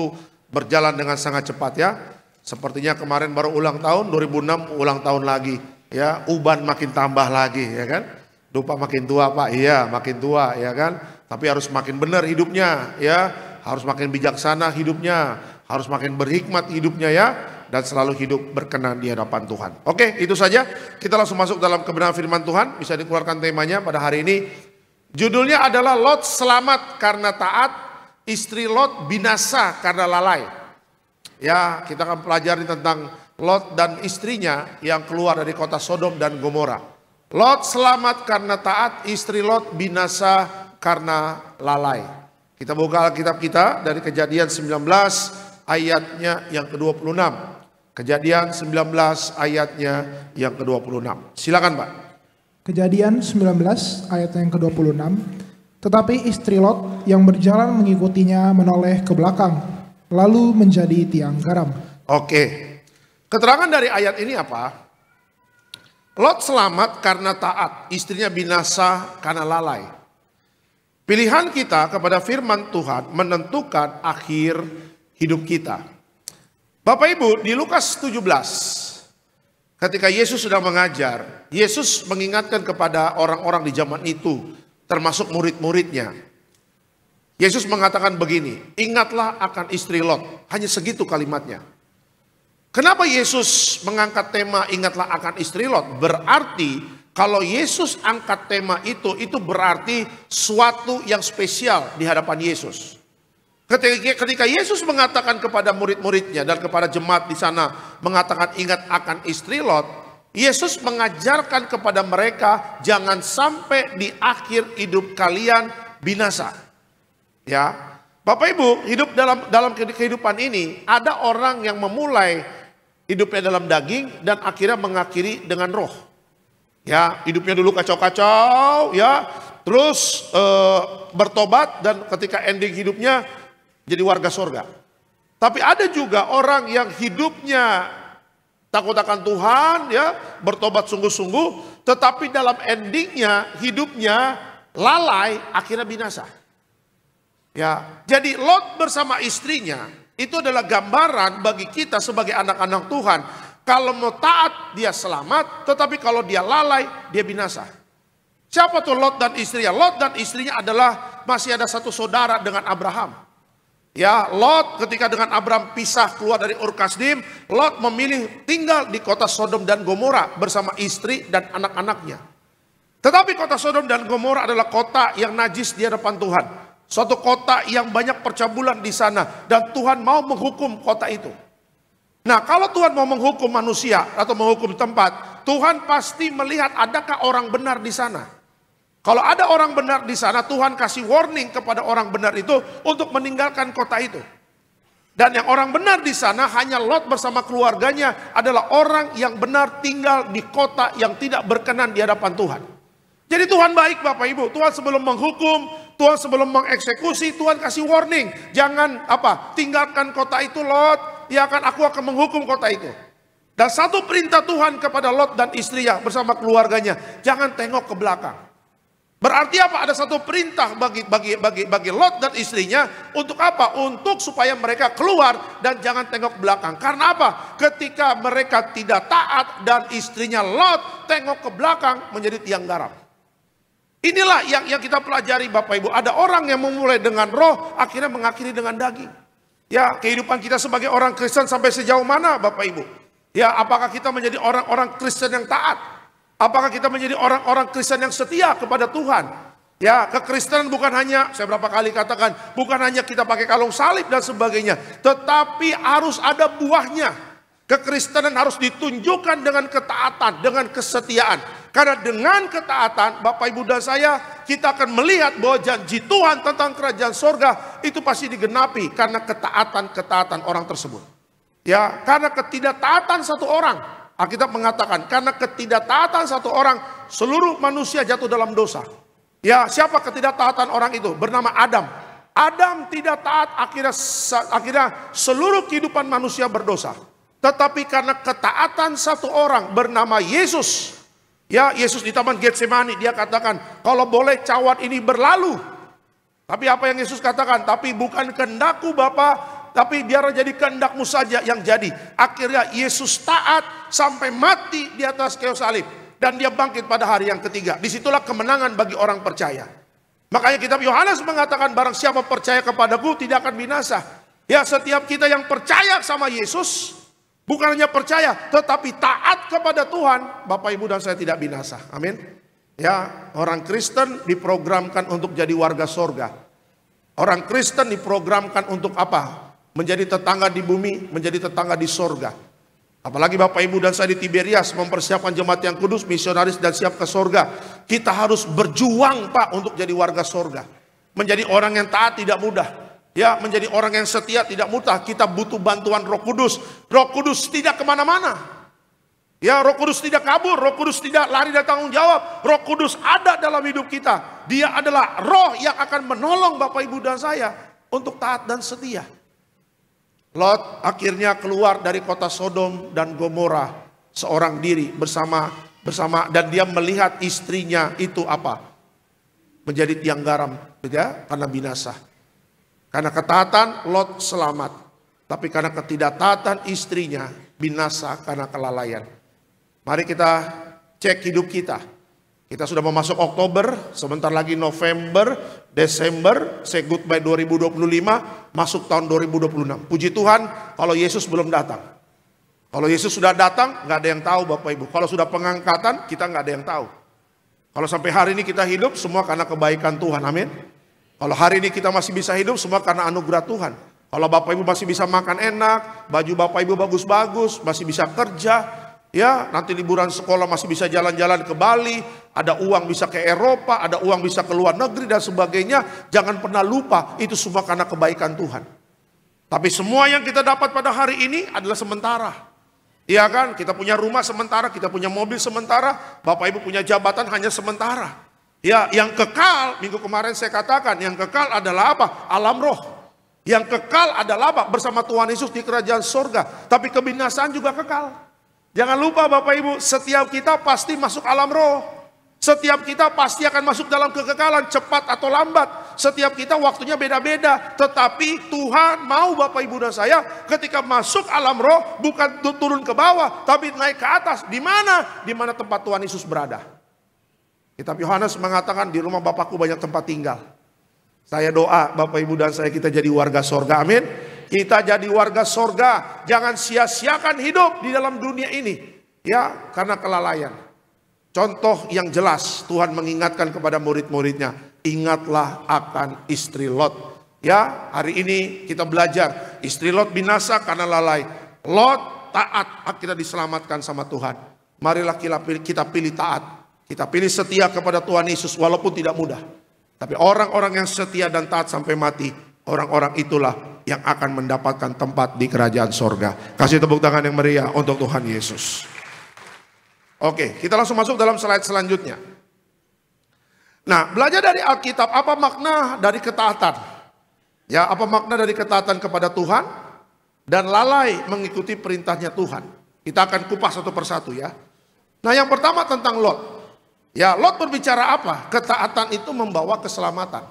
berjalan dengan sangat cepat ya. Sepertinya kemarin baru ulang tahun, 2006 ulang tahun lagi ya, uban makin tambah lagi ya kan. Dupa makin tua Pak, iya makin tua ya kan. Tapi harus makin benar hidupnya ya, harus makin bijaksana hidupnya, harus makin berhikmat hidupnya ya, dan selalu hidup berkenan di hadapan Tuhan. Oke, itu saja. Kita langsung masuk dalam kebenaran firman Tuhan. Bisa dikeluarkan temanya pada hari ini. Judulnya adalah Lot selamat karena taat, istri Lot binasa karena lalai. Ya, kita akan pelajari tentang Lot dan istrinya yang keluar dari kota Sodom dan Gomora. Lot selamat karena taat, istri Lot binasa karena lalai. Kita buka Alkitab kita dari Kejadian 19 ayatnya yang ke-26. Kejadian 19 ayatnya yang ke-26. Silakan Pak. Kejadian 19 ayat yang ke-26. Tetapi istri Lot yang berjalan mengikutinya menoleh ke belakang, lalu menjadi tiang garam. Oke. Keterangan dari ayat ini apa? Lot selamat karena taat, istrinya binasa karena lalai. Pilihan kita kepada firman Tuhan menentukan akhir hidup kita. Bapak Ibu, di Lukas 17, ketika Yesus sedang mengajar, Yesus mengingatkan kepada orang-orang di zaman itu, termasuk murid-muridnya. Yesus mengatakan begini, ingatlah akan istri Lot. Hanya segitu kalimatnya. Kenapa Yesus mengangkat tema ingatlah akan istri Lot? Berarti kalau Yesus angkat tema itu berarti suatu yang spesial di hadapan Yesus. Ketika Yesus mengatakan kepada murid-muridnya dan kepada jemaat di sana mengatakan ingat akan istri Lot, Yesus mengajarkan kepada mereka jangan sampai di akhir hidup kalian binasa. Ya, Bapak Ibu, hidup dalam kehidupan ini ada orang yang memulai hidupnya dalam daging dan akhirnya mengakhiri dengan roh. Ya, hidupnya dulu kacau-kacau, ya, terus bertobat dan ketika ending hidupnya jadi warga surga. Tapi ada juga orang yang hidupnya takut akan Tuhan, ya, bertobat sungguh-sungguh, tetapi dalam endingnya hidupnya lalai, akhirnya binasa. Ya, jadi Lot bersama istrinya itu adalah gambaran bagi kita sebagai anak-anak Tuhan. Kalau mau taat dia selamat, tetapi kalau dia lalai dia binasa. Siapa tuh Lot dan istrinya? Lot dan istrinya adalah masih ada satu saudara dengan Abraham. Ya, Lot ketika dengan Abraham pisah keluar dari Ur Kasdim, Lot memilih tinggal di kota Sodom dan Gomora bersama istri dan anak-anaknya. Tetapi kota Sodom dan Gomora adalah kota yang najis di hadapan Tuhan. Suatu kota yang banyak percabulan di sana dan Tuhan mau menghukum kota itu. Nah, kalau Tuhan mau menghukum manusia atau menghukum tempat, Tuhan pasti melihat adakah orang benar di sana. Kalau ada orang benar di sana, Tuhan kasih warning kepada orang benar itu untuk meninggalkan kota itu. Dan yang orang benar di sana hanya Lot bersama keluarganya adalah orang yang benar tinggal di kota yang tidak berkenan di hadapan Tuhan. Jadi Tuhan baik Bapak Ibu. Tuhan sebelum menghukum, Tuhan sebelum mengeksekusi, Tuhan kasih warning. Jangan tinggalkan kota itu Lot. Ya kan, aku akan menghukum kota itu. Dan satu perintah Tuhan kepada Lot dan istrinya bersama keluarganya, jangan tengok ke belakang. Berarti apa? Ada satu perintah bagi Lot dan istrinya untuk apa? Untuk supaya mereka keluar dan jangan tengok belakang. Karena apa? Ketika mereka tidak taat dan istrinya Lot tengok ke belakang menjadi tiang garam. Inilah yang kita pelajari Bapak Ibu. Ada orang yang memulai dengan roh akhirnya mengakhiri dengan daging. Ya, kehidupan kita sebagai orang Kristen sampai sejauh mana Bapak Ibu? Ya, apakah kita menjadi orang-orang Kristen yang taat? Apakah kita menjadi orang-orang Kristen yang setia kepada Tuhan? Ya, kekristenan bukan hanya, saya berapa kali katakan, bukan hanya kita pakai kalung salib dan sebagainya. Tetapi harus ada buahnya. Kekristenan harus ditunjukkan dengan ketaatan, dengan kesetiaan. Karena dengan ketaatan, Bapak Ibu dan saya, kita akan melihat bahwa janji Tuhan tentang kerajaan sorga itu pasti digenapi. Karena ketaatan orang tersebut. Ya, karena ketidaktaatan satu orang. Alkitab mengatakan karena ketidaktaatan satu orang seluruh manusia jatuh dalam dosa. Ya, siapa ketidaktaatan orang itu? Bernama Adam. Adam tidak taat, akhirnya seluruh kehidupan manusia berdosa. Tetapi karena ketaatan satu orang bernama Yesus. Ya, Yesus di Taman Getsemani dia katakan, kalau boleh cawan ini berlalu. Tapi apa yang Yesus katakan? Tapi bukan kehendakku Bapa, tapi biar jadi kehendakmu saja yang jadi. Akhirnya Yesus taat sampai mati di atas kayu salib. Dan dia bangkit pada hari yang ketiga. Disitulah kemenangan bagi orang percaya. Makanya kitab Yohanes mengatakan barang siapa percaya kepadaku tidak akan binasa. Ya, setiap kita yang percaya sama Yesus, bukan hanya percaya tetapi taat kepada Tuhan, Bapak Ibu dan saya tidak binasa. Amin. Ya, orang Kristen diprogramkan untuk jadi warga sorga. Orang Kristen diprogramkan untuk apa? Menjadi tetangga di bumi, menjadi tetangga di sorga. Apalagi Bapak Ibu dan saya di Tiberias mempersiapkan jemaat yang kudus, misionaris dan siap ke sorga. Kita harus berjuang Pak untuk jadi warga sorga. Menjadi orang yang taat tidak mudah. Ya, menjadi orang yang setia tidak mudah. Kita butuh bantuan Roh Kudus. Roh Kudus tidak kemana-mana. Ya, Roh Kudus tidak kabur, Roh Kudus tidak lari dari tanggung jawab. Roh Kudus ada dalam hidup kita. Dia adalah roh yang akan menolong Bapak Ibu dan saya untuk taat dan setia. Lot akhirnya keluar dari kota Sodom dan Gomora seorang diri bersama dan dia melihat istrinya itu apa? Menjadi tiang garam, ya, karena binasa. Karena ketaatan Lot selamat, tapi karena ketidaktaatan istrinya binasa karena kelalaian. Mari kita cek hidup kita. Kita sudah memasuki Oktober, sebentar lagi November, Desember, say goodbye 2025, masuk tahun 2026. Puji Tuhan kalau Yesus belum datang. Kalau Yesus sudah datang, nggak ada yang tahu Bapak Ibu. Kalau sudah pengangkatan, kita nggak ada yang tahu. Kalau sampai hari ini kita hidup, semua karena kebaikan Tuhan, amin. Kalau hari ini kita masih bisa hidup, semua karena anugerah Tuhan. Kalau Bapak Ibu masih bisa makan enak, baju Bapak Ibu bagus-bagus, masih bisa kerja, ya, nanti liburan sekolah masih bisa jalan-jalan ke Bali, ada uang bisa ke Eropa, ada uang bisa ke luar negeri dan sebagainya. Jangan pernah lupa, itu semua karena kebaikan Tuhan. Tapi semua yang kita dapat pada hari ini adalah sementara. Iya kan, kita punya rumah sementara, kita punya mobil sementara, Bapak Ibu punya jabatan hanya sementara. Ya, yang kekal, minggu kemarin saya katakan, yang kekal adalah apa? Alam roh. Yang kekal adalah apa? Bersama Tuhan Yesus di kerajaan surga. Tapi kebinasaan juga kekal. Jangan lupa Bapak Ibu, setiap kita pasti masuk alam roh. Setiap kita pasti akan masuk dalam kekekalan, cepat atau lambat. Setiap kita waktunya beda-beda. Tetapi Tuhan mau Bapak Ibu dan saya ketika masuk alam roh bukan turun ke bawah, tapi naik ke atas. Di mana? Di mana tempat Tuhan Yesus berada. Kitab Yohanes mengatakan di rumah Bapakku banyak tempat tinggal. Saya doa Bapak Ibu dan saya kita jadi warga sorga, amin. Kita jadi warga sorga. Jangan sia-siakan hidup di dalam dunia ini. Ya, karena kelalaian. Contoh yang jelas Tuhan mengingatkan kepada murid-muridnya. Ingatlah akan istri Lot. Ya, hari ini kita belajar. Istri Lot binasa karena lalai. Lot taat, akhirnya diselamatkan sama Tuhan. Marilah kita pilih taat. Kita pilih setia kepada Tuhan Yesus walaupun tidak mudah. Tapi orang-orang yang setia dan taat sampai mati, orang-orang itulah yang akan mendapatkan tempat di kerajaan sorga. Kasih tepuk tangan yang meriah untuk Tuhan Yesus. Oke, kita langsung masuk dalam slide selanjutnya. Nah, belajar dari Alkitab, apa makna dari ketaatan? Ya, apa makna dari ketaatan kepada Tuhan dan lalai mengikuti perintahnya Tuhan? Kita akan kupas satu persatu ya. Nah, yang pertama tentang Lot. Ya, Lot berbicara apa? Ketaatan itu membawa keselamatan.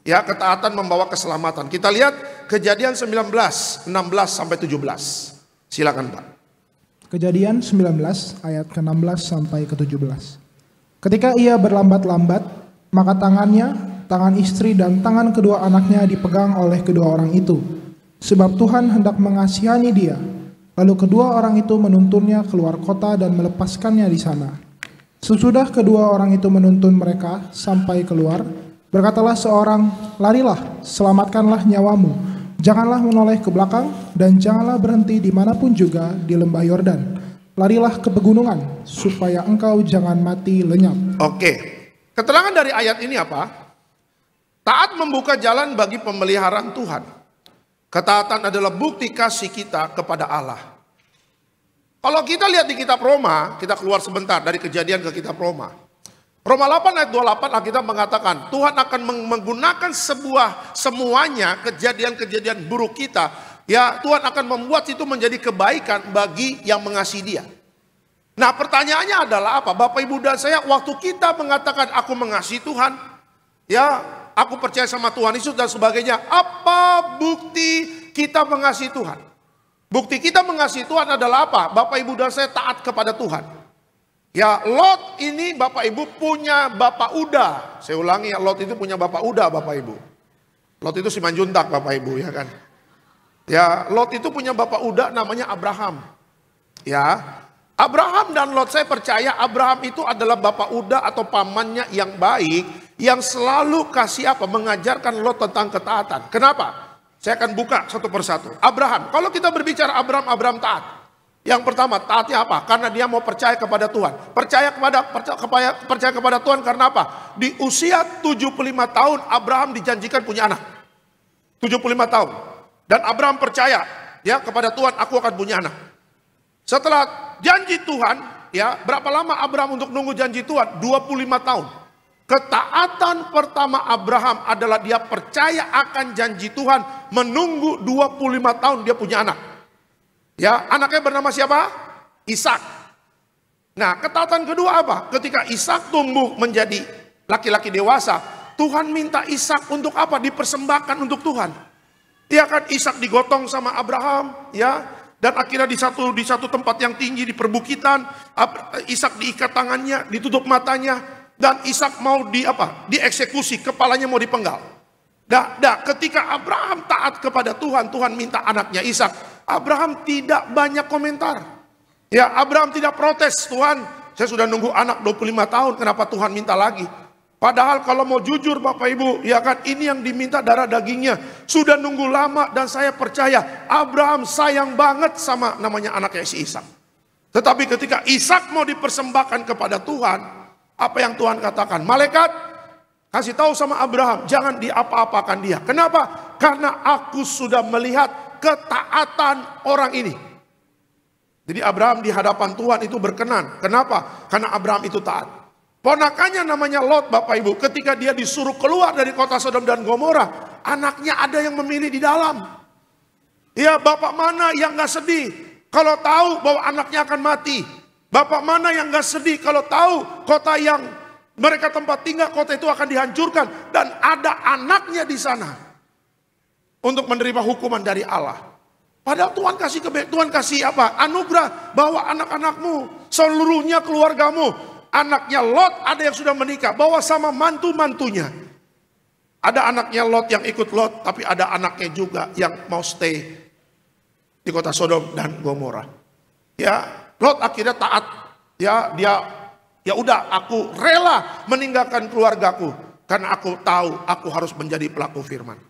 Ya, ketaatan membawa keselamatan. Kita lihat Kejadian 19, 16 sampai 17. Silakan Pak. Kejadian 19 ayat ke-16 sampai ke-17. Ketika ia berlambat-lambat, maka tangannya, tangan istri dan tangan kedua anaknya dipegang oleh kedua orang itu. Sebab Tuhan hendak mengasihani dia. Lalu kedua orang itu menuntunnya keluar kota dan melepaskannya di sana. Sesudah kedua orang itu menuntun mereka sampai keluar, berkatalah seorang, larilah, selamatkanlah nyawamu. Janganlah menoleh ke belakang dan janganlah berhenti dimanapun juga di lembah Yordan. Larilah ke pegunungan supaya engkau jangan mati lenyap. Oke, keterangan dari ayat ini apa? Taat membuka jalan bagi pemeliharaan Tuhan. Ketaatan adalah bukti kasih kita kepada Allah. Kalau kita lihat di kitab Roma, kita keluar sebentar dari Kejadian ke kitab Roma. Roma 8 ayat 28 Alkitab mengatakan Tuhan akan menggunakan semuanya kejadian-kejadian buruk kita. Ya, Tuhan akan membuat itu menjadi kebaikan bagi yang mengasihi Dia. Nah, pertanyaannya adalah apa? Bapak Ibu dan saya, waktu kita mengatakan aku mengasihi Tuhan, ya, aku percaya sama Tuhan Yesus dan sebagainya, apa bukti kita mengasihi Tuhan? Bukti kita mengasihi Tuhan adalah apa? Bapak Ibu dan saya taat kepada Tuhan. Ya, Lot ini Bapak Ibu punya bapak Uda. Saya ulangi ya, Lot itu punya bapak Uda Bapak Ibu. Lot itu Simanjuntak Bapak Ibu ya kan. Ya, Lot itu punya bapak Uda namanya Abraham. Ya, Abraham dan Lot, saya percaya Abraham itu adalah bapak Uda atau pamannya yang baik, yang selalu kasih apa? Mengajarkan Lot tentang ketaatan. Kenapa? Saya akan buka satu persatu. Abraham, kalau kita berbicara Abraham taat. Yang pertama, taatnya apa? Karena dia mau percaya kepada Tuhan. Percaya kepada Tuhan karena apa? Di usia 75 tahun Abraham dijanjikan punya anak. 75 tahun. Dan Abraham percaya ya kepada Tuhan, aku akan punya anak. Setelah janji Tuhan, ya berapa lama Abraham untuk nunggu janji Tuhan? 25 tahun. Ketaatan pertama Abraham adalah dia percaya akan janji Tuhan, menunggu 25 tahun dia punya anak. Ya, anaknya bernama siapa? Ishak. Nah, ketaatan kedua apa? Ketika Ishak tumbuh menjadi laki-laki dewasa, Tuhan minta Ishak untuk apa? Dipersembahkan untuk Tuhan. Ya kan, Ishak digotong sama Abraham, ya, dan akhirnya di satu tempat yang tinggi di perbukitan, Ishak diikat tangannya, ditutup matanya, dan Ishak mau dieksekusi, kepalanya mau dipenggal. Ketika Abraham taat kepada Tuhan, Tuhan minta anaknya Ishak. Abraham tidak banyak komentar. Ya, Abraham tidak protes, Tuhan, saya sudah nunggu anak 25 tahun, kenapa Tuhan minta lagi? Padahal kalau mau jujur Bapak Ibu, ya kan, ini yang diminta darah dagingnya. Sudah nunggu lama dan saya percaya Abraham sayang banget sama namanya anaknya si Ishak. Tetapi ketika Ishak mau dipersembahkan kepada Tuhan, apa yang Tuhan katakan? Malaikat kasih tahu sama Abraham, jangan diapa-apakan dia. Kenapa? Karena aku sudah melihat ketaatan orang ini. Jadi Abraham di hadapan Tuhan itu berkenan. Kenapa? Karena Abraham itu taat. Ponakannya namanya Lot, Bapak Ibu, ketika dia disuruh keluar dari kota Sodom dan Gomora, anaknya ada yang memilih di dalam. Ya, bapak mana yang gak sedih kalau tahu bahwa anaknya akan mati? Bapak mana yang gak sedih kalau tahu kota yang mereka tempat tinggal, kota itu akan dihancurkan dan ada anaknya di sana untuk menerima hukuman dari Allah? Padahal Tuhan kasih anugerah bahwa anak-anakmu, seluruhnya keluargamu. Anaknya Lot ada yang sudah menikah, bawa sama mantu-mantunya. Ada anaknya Lot yang ikut Lot, tapi ada anaknya juga yang mau stay di kota Sodom dan Gomora. Ya, Lot akhirnya taat. Ya, ya udah, aku rela meninggalkan keluargaku karena aku tahu aku harus menjadi pelaku firman.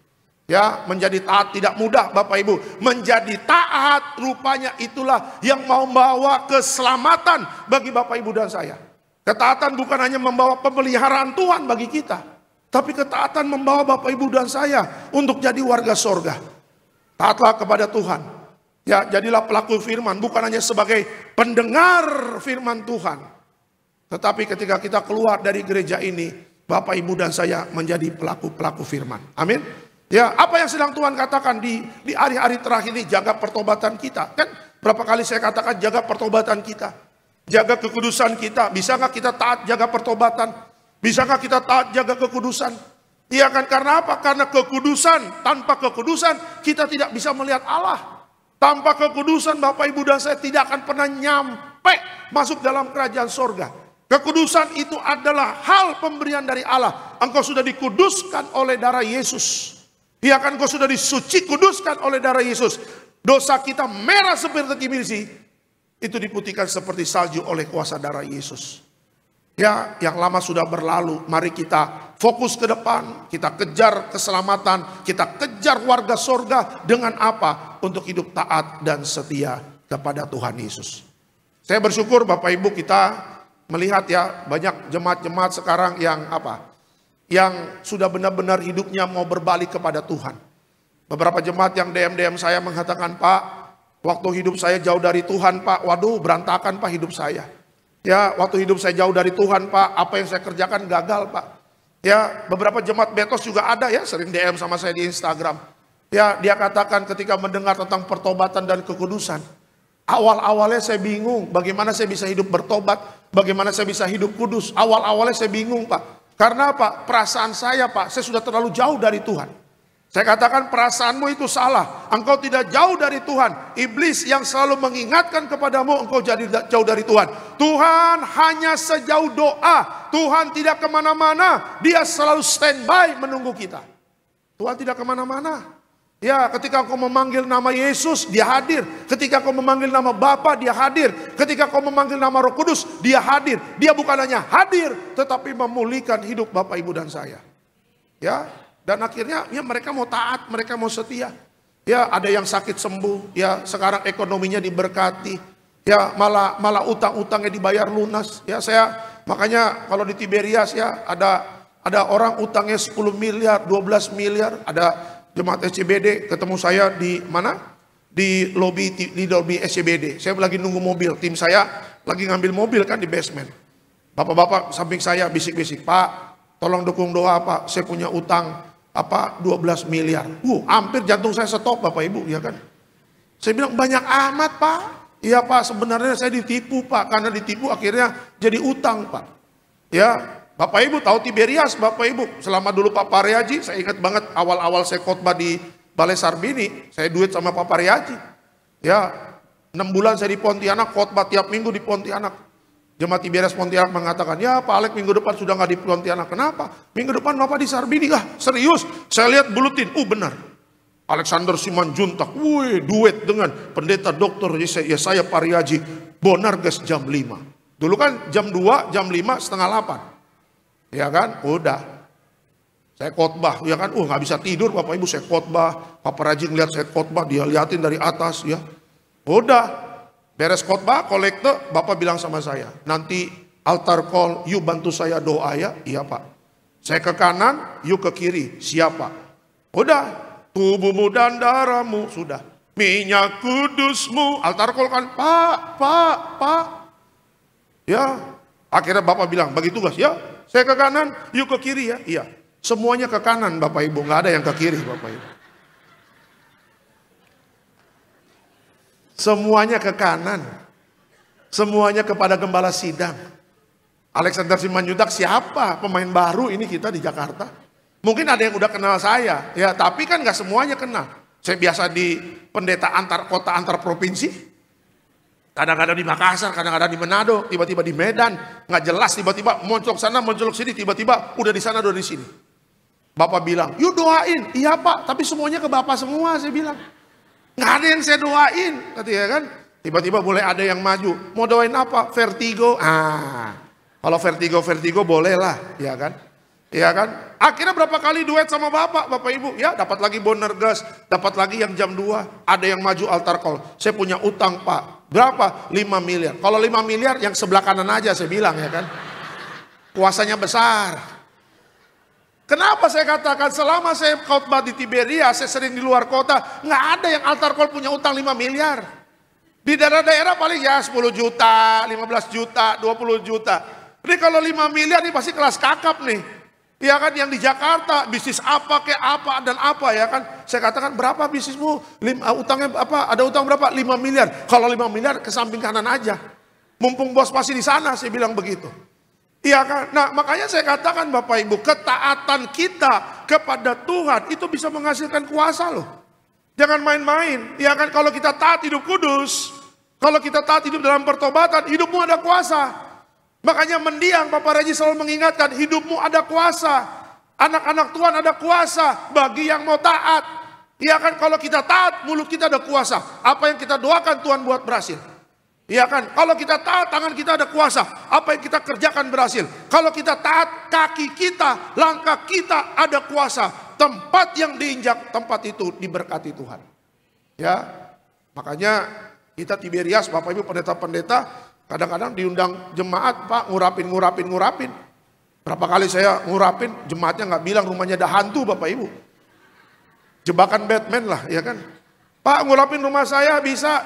Ya, menjadi taat tidak mudah Bapak Ibu. Menjadi taat rupanya itulah yang mau membawa keselamatan bagi Bapak Ibu dan saya. Ketaatan bukan hanya membawa pemeliharaan Tuhan bagi kita, tapi ketaatan membawa Bapak Ibu dan saya untuk jadi warga sorga. Taatlah kepada Tuhan. Ya, jadilah pelaku firman, bukan hanya sebagai pendengar firman Tuhan. Tetapi ketika kita keluar dari gereja ini, Bapak Ibu dan saya menjadi pelaku-pelaku firman. Amin. Ya, apa yang sedang Tuhan katakan di hari-hari terakhir ini, jaga pertobatan kita. Kan berapa kali saya katakan jaga pertobatan kita. Jaga kekudusan kita. Bisakah kita taat jaga pertobatan? Bisakah kita taat jaga kekudusan? Iya kan, karena apa? Karena kekudusan, tanpa kekudusan kita tidak bisa melihat Allah. Tanpa kekudusan Bapak Ibu dan saya tidak akan pernah nyampe masuk dalam kerajaan sorga. Kekudusan itu adalah hal pemberian dari Allah. Engkau sudah dikuduskan oleh darah Yesus. Iya kan, engkau sudah disuci kuduskan oleh darah Yesus. Dosa kita merah seperti kimisi, itu diputihkan seperti salju oleh kuasa darah Yesus. Ya, yang lama sudah berlalu. Mari kita fokus ke depan. Kita kejar keselamatan. Kita kejar warga sorga. Dengan apa? Untuk hidup taat dan setia kepada Tuhan Yesus. Saya bersyukur Bapak Ibu, kita melihat ya banyak jemaat-jemaat sekarang yang yang sudah benar-benar hidupnya mau berbalik kepada Tuhan. Beberapa jemaat yang DM saya mengatakan, Pak, waktu hidup saya jauh dari Tuhan, Pak. Waduh, berantakan, Pak, hidup saya. Ya, waktu hidup saya jauh dari Tuhan, Pak. Apa yang saya kerjakan gagal, Pak. Ya, beberapa jemaat Betos juga ada ya, sering DM sama saya di Instagram. Ya, dia katakan ketika mendengar tentang pertobatan dan kekudusan, awal-awalnya saya bingung, bagaimana saya bisa hidup bertobat, bagaimana saya bisa hidup kudus. Awal-awalnya saya bingung, Pak. Karena apa? Perasaan saya, Pak, saya sudah terlalu jauh dari Tuhan. Saya katakan perasaanmu itu salah. Engkau tidak jauh dari Tuhan. Iblis yang selalu mengingatkan kepadamu engkau jadi jauh dari Tuhan. Tuhan hanya sejauh doa. Tuhan tidak kemana-mana. Dia selalu standby menunggu kita. Tuhan tidak kemana-mana. Ya, ketika engkau memanggil nama Yesus, dia hadir. Ketika engkau memanggil nama Bapa, dia hadir. Ketika engkau memanggil nama Roh Kudus, dia hadir. Dia bukan hanya hadir, tetapi memulihkan hidup Bapak, Ibu, dan saya. Ya. Dan akhirnya ya mereka mau taat, mereka mau setia. Ya, ada yang sakit sembuh, ya sekarang ekonominya diberkati. Ya, malah utang-utangnya dibayar lunas. Ya, saya makanya kalau di Tiberias ya ada orang utangnya 10 miliar, 12 miliar, ada jemaat SCBD ketemu saya di mana? Di lobi SCBD. Saya lagi nunggu mobil, tim saya lagi ngambil mobil kan di basement. Bapak-bapak samping saya bisik-bisik, "Pak, tolong dukung doa Pak, saya punya utang 12 miliar. Hampir jantung saya stop Bapak Ibu, ya kan. Saya bilang, "Banyak amat Pak." "Iya Pak, sebenarnya saya ditipu Pak, karena ditipu akhirnya jadi utang Pak." Ya, Bapak Ibu tahu Tiberias, Bapak Ibu. Selama dulu Pak Pariaji, saya ingat banget awal-awal saya khotbah di Balai Sarbini, saya duit sama Pak Pariaji. Ya, 6 bulan saya di Pontianak, khotbah tiap minggu di Pontianak. Jemaat Tiberias Pontianak mengatakan, "Ya Pak Alek minggu depan sudah nggak di Pontianak." "Kenapa?" "Minggu depan Bapak di Sarbini." "Ah serius?" Saya lihat buletin, benar. Alexander Simanjuntak, duet dengan pendeta Dr. Yesaya Pariaji, Bonarges jam 5. Dulu kan jam 2, jam 5, setengah 8. Ya kan, udah. Saya khotbah, ya kan, nggak bisa tidur Bapak Ibu, saya khotbah. Pak Pariaji ngeliat saya khotbah, dia liatin dari atas, ya. Udah, beres khotbah, kolekte, Bapak bilang sama saya, "Nanti altar call, you bantu saya doa ya." "Iya Pak." "Saya ke kanan, you ke kiri." "Siapa?" Udah, "Tubuhmu dan darahmu," sudah. "Minyak kudusmu," altar call kan, Pak. Ya, akhirnya Bapak bilang, "Bagi tugas ya, saya ke kanan, you ke kiri ya." "Iya." Semuanya ke kanan Bapak Ibu, nggak ada yang ke kiri Bapak Ibu. Semuanya ke kanan. Semuanya kepada gembala sidang. Alexander Simanjuntak siapa? Pemain baru ini kita di Jakarta. Mungkin ada yang udah kenal saya, ya tapi kan nggak semuanya kenal. Saya biasa di pendeta antar kota, antar provinsi. Kadang-kadang di Makassar, kadang-kadang di Manado, tiba-tiba di Medan, nggak jelas, tiba-tiba muncul sana, muncul sini, tiba-tiba udah di sana, udah di sini. Bapak bilang, "Yuk doain." "Iya Pak, tapi semuanya ke Bapak semua," saya bilang. "Nggak ada yang saya doain," katanya kan. Tiba-tiba mulai ada yang maju. "Mau doain apa?" "Vertigo." Kalau vertigo boleh lah, ya kan? Ya kan? Akhirnya berapa kali duet sama Bapak Ibu, ya dapat lagi Bonarges, dapat lagi yang jam 2, ada yang maju altar call. "Saya punya utang Pak." "Berapa?" 5 miliar. Kalau 5 miliar yang sebelah kanan aja saya bilang, ya kan. Kuasanya besar. Kenapa saya katakan selama saya khotbah di Tiberias, saya sering di luar kota, nggak ada yang altar call punya utang 5 miliar. Di daerah-daerah paling ya 10 juta, 15 juta, 20 juta. Ini kalau 5 miliar ini pasti kelas kakap nih. Ya kan, yang di Jakarta bisnis apa kayak apa dan apa, ya kan. Saya katakan, "Berapa bisnismu? Utangnya apa? Ada utang berapa?" 5 miliar. Kalau 5 miliar ke samping kanan aja. Mumpung bos masih di sana, saya bilang begitu. Iya kan? Nah makanya saya katakan Bapak Ibu, ketaatan kita kepada Tuhan itu bisa menghasilkan kuasa loh. Jangan main-main. Ya kan, kalau kita taat hidup kudus, kalau kita taat hidup dalam pertobatan, hidupmu ada kuasa. Makanya mendiang Bapak Reji selalu mengingatkan, hidupmu ada kuasa. Anak-anak Tuhan ada kuasa bagi yang mau taat. Ya kan, kalau kita taat, mulut kita ada kuasa. Apa yang kita doakan Tuhan buat berhasil. Ya kan, kalau kita taat, tangan kita ada kuasa. Apa yang kita kerjakan berhasil. Kalau kita taat, kaki kita, langkah kita ada kuasa. Tempat yang diinjak, tempat itu diberkati Tuhan. Ya, makanya kita Tiberias, Bapak Ibu pendeta-pendeta, kadang-kadang diundang jemaat, Pak, ngurapin. Berapa kali saya ngurapin, jemaatnya nggak bilang rumahnya ada hantu, Bapak Ibu. Jebakan Batman lah, ya kan. "Pak, ngurapin rumah saya bisa."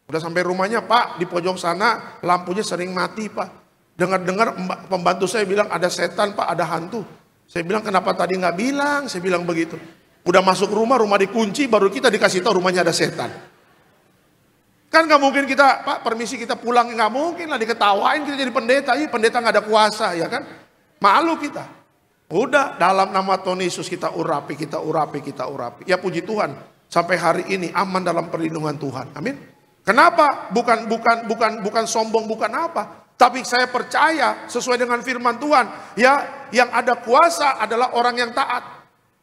Udah sampai rumahnya, "Pak, di pojok sana lampunya sering mati, Pak. Dengar-dengar pembantu saya bilang ada setan, Pak, ada hantu." Saya bilang, "Kenapa tadi nggak bilang?" Saya bilang begitu. Udah masuk rumah dikunci, baru kita dikasih tahu rumahnya ada setan. Kan nggak mungkin kita, "Pak, permisi kita pulang." Nggak mungkin lah, diketawain kita jadi pendeta. Iya, pendeta nggak ada kuasa, ya kan? Malu kita. Udah, dalam nama Tuhan Yesus kita urapi. Ya puji Tuhan, sampai hari ini aman dalam perlindungan Tuhan. Amin. Kenapa? Bukan sombong, bukan apa. Tapi saya percaya sesuai dengan firman Tuhan, ya, yang ada kuasa adalah orang yang taat.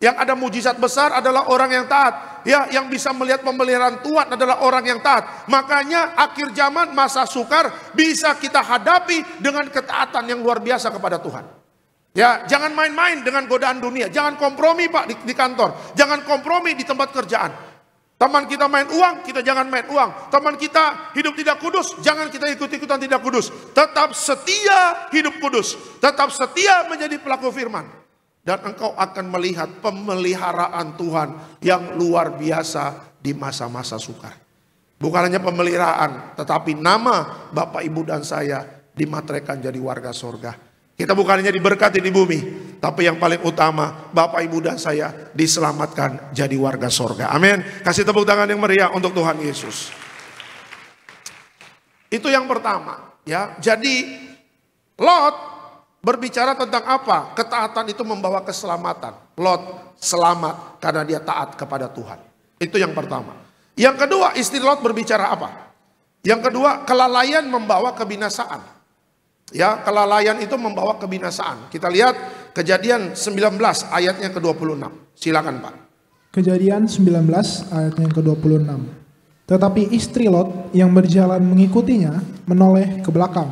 Yang ada mujizat besar adalah orang yang taat. Ya, yang bisa melihat pemeliharaan Tuhan adalah orang yang taat. Makanya akhir zaman, masa sukar bisa kita hadapi dengan ketaatan yang luar biasa kepada Tuhan. Ya, jangan main-main dengan godaan dunia. Jangan kompromi, Pak, di kantor. Jangan kompromi di tempat kerjaan. Teman kita main uang, kita jangan main uang. Teman kita hidup tidak kudus, jangan kita ikut-ikutan tidak kudus. Tetap setia hidup kudus. Tetap setia menjadi pelaku firman. Dan engkau akan melihat pemeliharaan Tuhan yang luar biasa di masa-masa sukar. Bukan hanya pemeliharaan, tetapi nama Bapak Ibu dan saya dimateraikan jadi warga sorga. Kita bukan hanya diberkati di bumi, tapi yang paling utama Bapak Ibu dan saya diselamatkan jadi warga sorga. Amin. Kasih tepuk tangan yang meriah untuk Tuhan Yesus. Itu yang pertama, ya. Jadi Lot berbicara tentang apa? Ketaatan itu membawa keselamatan. Lot selamat karena dia taat kepada Tuhan. Itu yang pertama. Yang kedua, istri Lot berbicara apa? Yang kedua, kelalaian membawa kebinasaan. Ya, kelalaian itu membawa kebinasaan. Kita lihat Kejadian 19 ayatnya ke-26. Silakan Pak. Kejadian 19 ayatnya ke-26. Tetapi istri Lot yang berjalan mengikutinya menoleh ke belakang,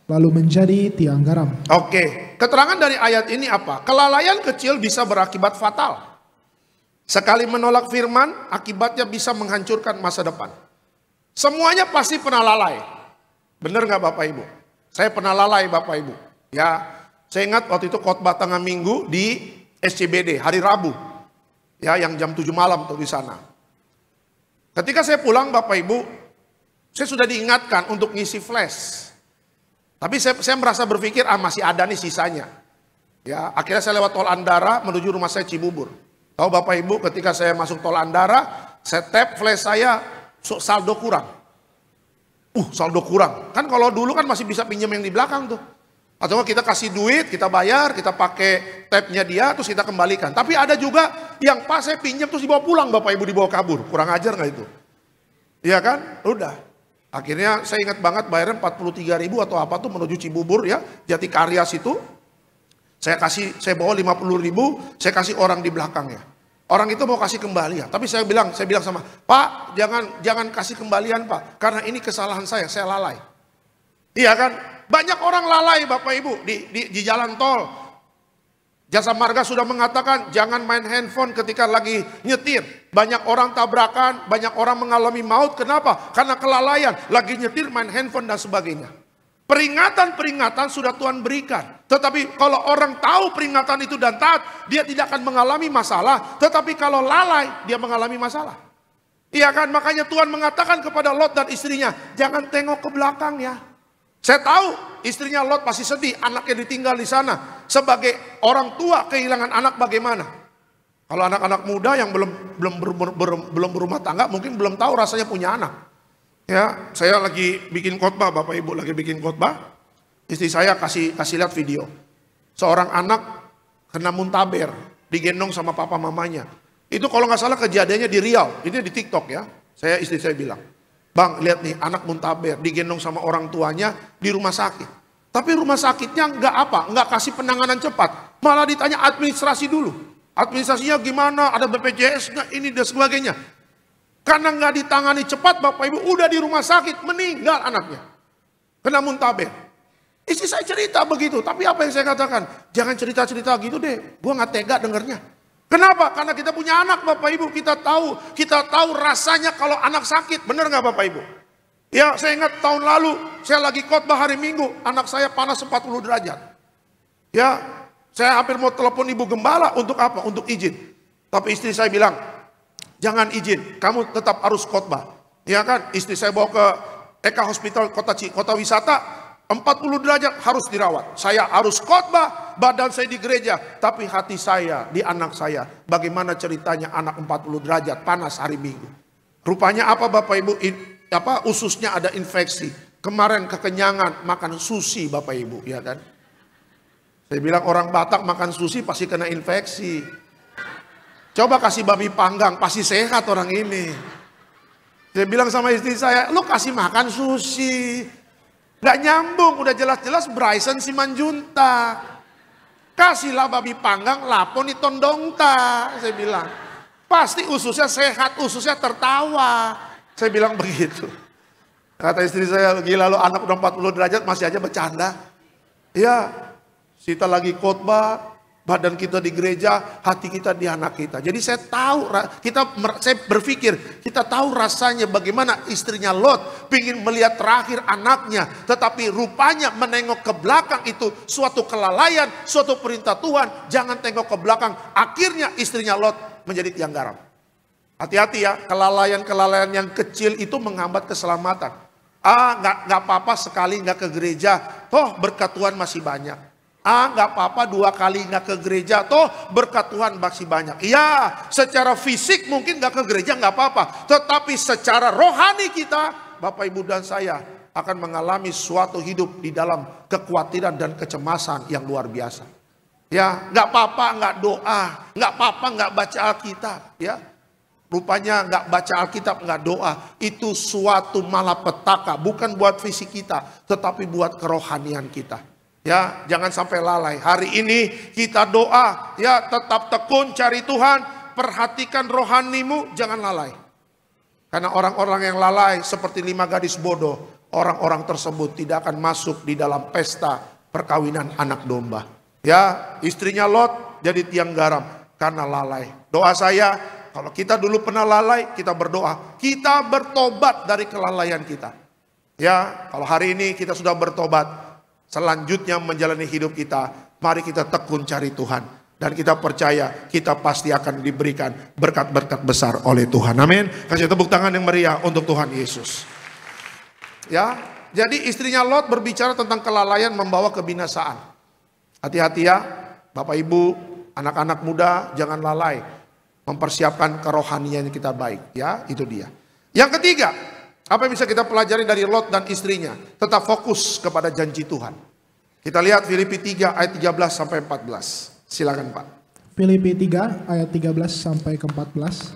lalu menjadi tiang garam. Oke, keterangan dari ayat ini apa? Kelalaian kecil bisa berakibat fatal. Sekali menolak firman, akibatnya bisa menghancurkan masa depan. Semuanya pasti pernah lalai. Benar nggak Bapak Ibu? Saya pernah lalai Bapak Ibu. Ya, saya ingat waktu itu khotbah tengah minggu di SCBD hari Rabu. Ya, yang jam 7 malam tuh di sana. Ketika saya pulang Bapak Ibu, saya sudah diingatkan untuk ngisi flash. Tapi saya merasa berpikir, masih ada nih sisanya. Ya, akhirnya saya lewat tol Andara menuju rumah saya Cibubur. Tahu Bapak Ibu, ketika saya masuk tol Andara, saya tap flash saya, saldo kurang. Saldo kurang. Kan kalau dulu kan masih bisa pinjam yang di belakang tuh. Atau kita kasih duit, kita bayar, kita pakai tabnya dia, terus kita kembalikan. Tapi ada juga yang pas saya pinjam terus dibawa pulang Bapak Ibu, dibawa kabur. Kurang ajar nggak itu? Iya kan? Udah. Akhirnya saya ingat banget bayarnya 43.000 atau apa tuh menuju Cibubur ya, Jatikarya situ. Saya bawa 50.000, saya kasih orang di belakangnya. Orang itu mau kasih kembalian, tapi saya bilang sama Pak, jangan kasih kembalian Pak, karena ini kesalahan saya lalai. Iya kan? Banyak orang lalai Bapak Ibu di jalan tol. Jasa Marga sudah mengatakan jangan main handphone ketika lagi nyetir. Banyak orang tabrakan, banyak orang mengalami maut. Kenapa? Karena kelalaian, lagi nyetir main handphone dan sebagainya. Peringatan-peringatan sudah Tuhan berikan. Tetapi kalau orang tahu peringatan itu dan taat, dia tidak akan mengalami masalah. Tetapi kalau lalai, dia mengalami masalah. Iya kan? Makanya Tuhan mengatakan kepada Lot dan istrinya, jangan tengok ke belakang ya. Saya tahu istrinya Lot pasti sedih, anaknya ditinggal di sana. Sebagai orang tua kehilangan anak bagaimana? Kalau anak-anak muda yang belum berumah tangga mungkin belum tahu rasanya punya anak. Ya, saya lagi bikin khotbah, Bapak Ibu lagi bikin khotbah. Istri saya kasih lihat video. Seorang anak kena muntaber, digendong sama papa mamanya. Itu kalau nggak salah kejadiannya di Riau, ini di TikTok ya. Istri saya bilang, Bang, lihat nih anak muntaber digendong sama orang tuanya di rumah sakit. Tapi rumah sakitnya nggak kasih penanganan cepat. Malah ditanya administrasi dulu. Administrasinya gimana, ada BPJS nggak, ini dan sebagainya. Karena nggak ditangani cepat Bapak Ibu, udah di rumah sakit, meninggal anaknya. Kena muntaber. Istri saya cerita begitu, tapi apa yang saya katakan? Jangan cerita-cerita gitu deh, gua nggak tega dengernya. Kenapa? Karena kita punya anak Bapak Ibu, kita tahu rasanya kalau anak sakit, bener nggak Bapak Ibu? Ya, saya ingat tahun lalu, saya lagi khotbah hari Minggu, anak saya panas 40 derajat. Ya, saya hampir mau telepon Ibu Gembala untuk apa? Untuk izin. Tapi istri saya bilang, jangan izin, kamu tetap harus khotbah. Ya kan, istri saya bawa ke Eka Hospital kota wisata, 40 derajat harus dirawat. Saya harus khotbah, badan saya di gereja, tapi hati saya di anak saya. Bagaimana ceritanya anak 40 derajat panas hari Minggu? Rupanya apa Bapak Ibu? Ususnya ada infeksi. Kemarin kekenyangan makan sushi Bapak Ibu, ya kan? Saya bilang orang Batak makan sushi pasti kena infeksi. Coba kasih babi panggang, pasti sehat orang ini. Saya bilang sama istri saya, lu kasih makan sushi. Gak nyambung, udah jelas-jelas Bryson Simanjuntak. Kasihlah babi panggang, lapon itondongta. Saya bilang, pasti ususnya sehat, ususnya tertawa. Saya bilang begitu. Kata istri saya, gila lu anak udah 40 derajat masih aja bercanda. Iya, kita lagi khotbah, badan kita di gereja, hati kita di anak kita. Jadi saya tahu, saya berpikir, kita tahu rasanya bagaimana istrinya Lot ingin melihat terakhir anaknya. Tetapi rupanya menengok ke belakang itu suatu kelalaian, suatu perintah Tuhan. Jangan tengok ke belakang. Akhirnya istrinya Lot menjadi tiang garam. Hati-hati ya, kelalaian-kelalaian yang kecil itu menghambat keselamatan. Nggak apa-apa sekali nggak ke gereja, toh berkat Tuhan masih banyak. Nggak apa-apa 2 kali nggak ke gereja, toh berkat Tuhan masih banyak. Iya, secara fisik mungkin nggak ke gereja nggak apa-apa, tetapi secara rohani kita, Bapak Ibu dan saya akan mengalami suatu hidup di dalam kekhawatiran dan kecemasan yang luar biasa. Ya, nggak apa-apa nggak doa, nggak apa-apa nggak baca Alkitab. Ya, rupanya nggak baca Alkitab nggak doa itu suatu malapetaka, bukan buat fisik kita, tetapi buat kerohanian kita. Ya, jangan sampai lalai. Hari ini kita doa, ya tetap tekun cari Tuhan, perhatikan rohanimu, jangan lalai. Karena orang-orang yang lalai seperti 5 gadis bodoh, orang-orang tersebut tidak akan masuk di dalam pesta perkawinan anak domba. Ya, istrinya Lot jadi tiang garam karena lalai. Doa saya, kalau kita dulu pernah lalai, kita berdoa, kita bertobat dari kelalaian kita. Ya, kalau hari ini kita sudah bertobat, selanjutnya menjalani hidup kita, mari kita tekun cari Tuhan. Dan kita percaya kita pasti akan diberikan berkat-berkat besar oleh Tuhan. Amin. Kasih tepuk tangan yang meriah untuk Tuhan Yesus. Ya, jadi istrinya Lot berbicara tentang kelalaian membawa kebinasaan. Hati-hati ya, Bapak Ibu, anak-anak muda, jangan lalai mempersiapkan kerohanian kita baik. Ya, itu dia. Yang ketiga, apa yang bisa kita pelajari dari Lot dan istrinya? Tetap fokus kepada janji Tuhan. Kita lihat Filipi 3 ayat 13 sampai 14. Silakan Pak. Filipi 3 ayat 13 sampai ke 14.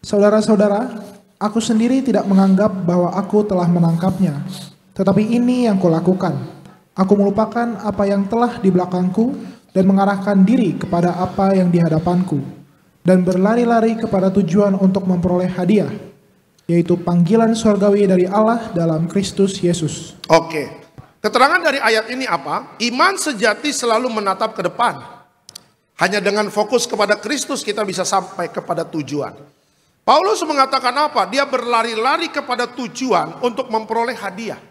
Saudara-saudara, aku sendiri tidak menganggap bahwa aku telah menangkapnya. Tetapi ini yang kulakukan. Aku melupakan apa yang telah di belakangku dan mengarahkan diri kepada apa yang di hadapanku. Dan berlari-lari kepada tujuan untuk memperoleh hadiah, yaitu panggilan surgawi dari Allah dalam Kristus Yesus. Oke, keterangan dari ayat ini apa? Iman sejati selalu menatap ke depan. Hanya dengan fokus kepada Kristus kita bisa sampai kepada tujuan. Paulus mengatakan apa? Dia berlari-lari kepada tujuan untuk memperoleh hadiah.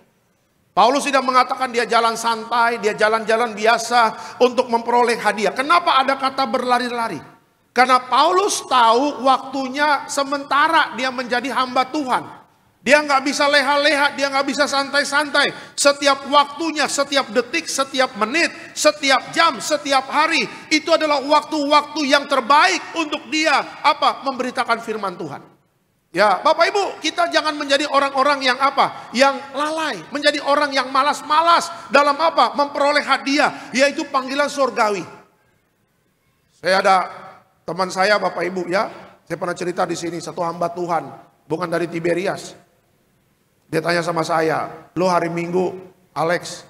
Paulus tidak mengatakan dia jalan santai, dia jalan-jalan biasa untuk memperoleh hadiah. Kenapa ada kata berlari-lari? Karena Paulus tahu waktunya sementara dia menjadi hamba Tuhan. Dia nggak bisa leha-leha, dia nggak bisa santai-santai. Setiap waktunya, setiap detik, setiap menit, setiap jam, setiap hari. Itu adalah waktu-waktu yang terbaik untuk dia memberitakan firman Tuhan. Ya, Bapak Ibu, kita jangan menjadi orang-orang yang yang lalai. Menjadi orang yang malas-malas dalam memperoleh hadiah, yaitu panggilan surgawi. Saya ada teman saya Bapak Ibu ya, saya pernah cerita di sini, satu hamba Tuhan, bukan dari Tiberias. Dia tanya sama saya, lo hari Minggu, Alex,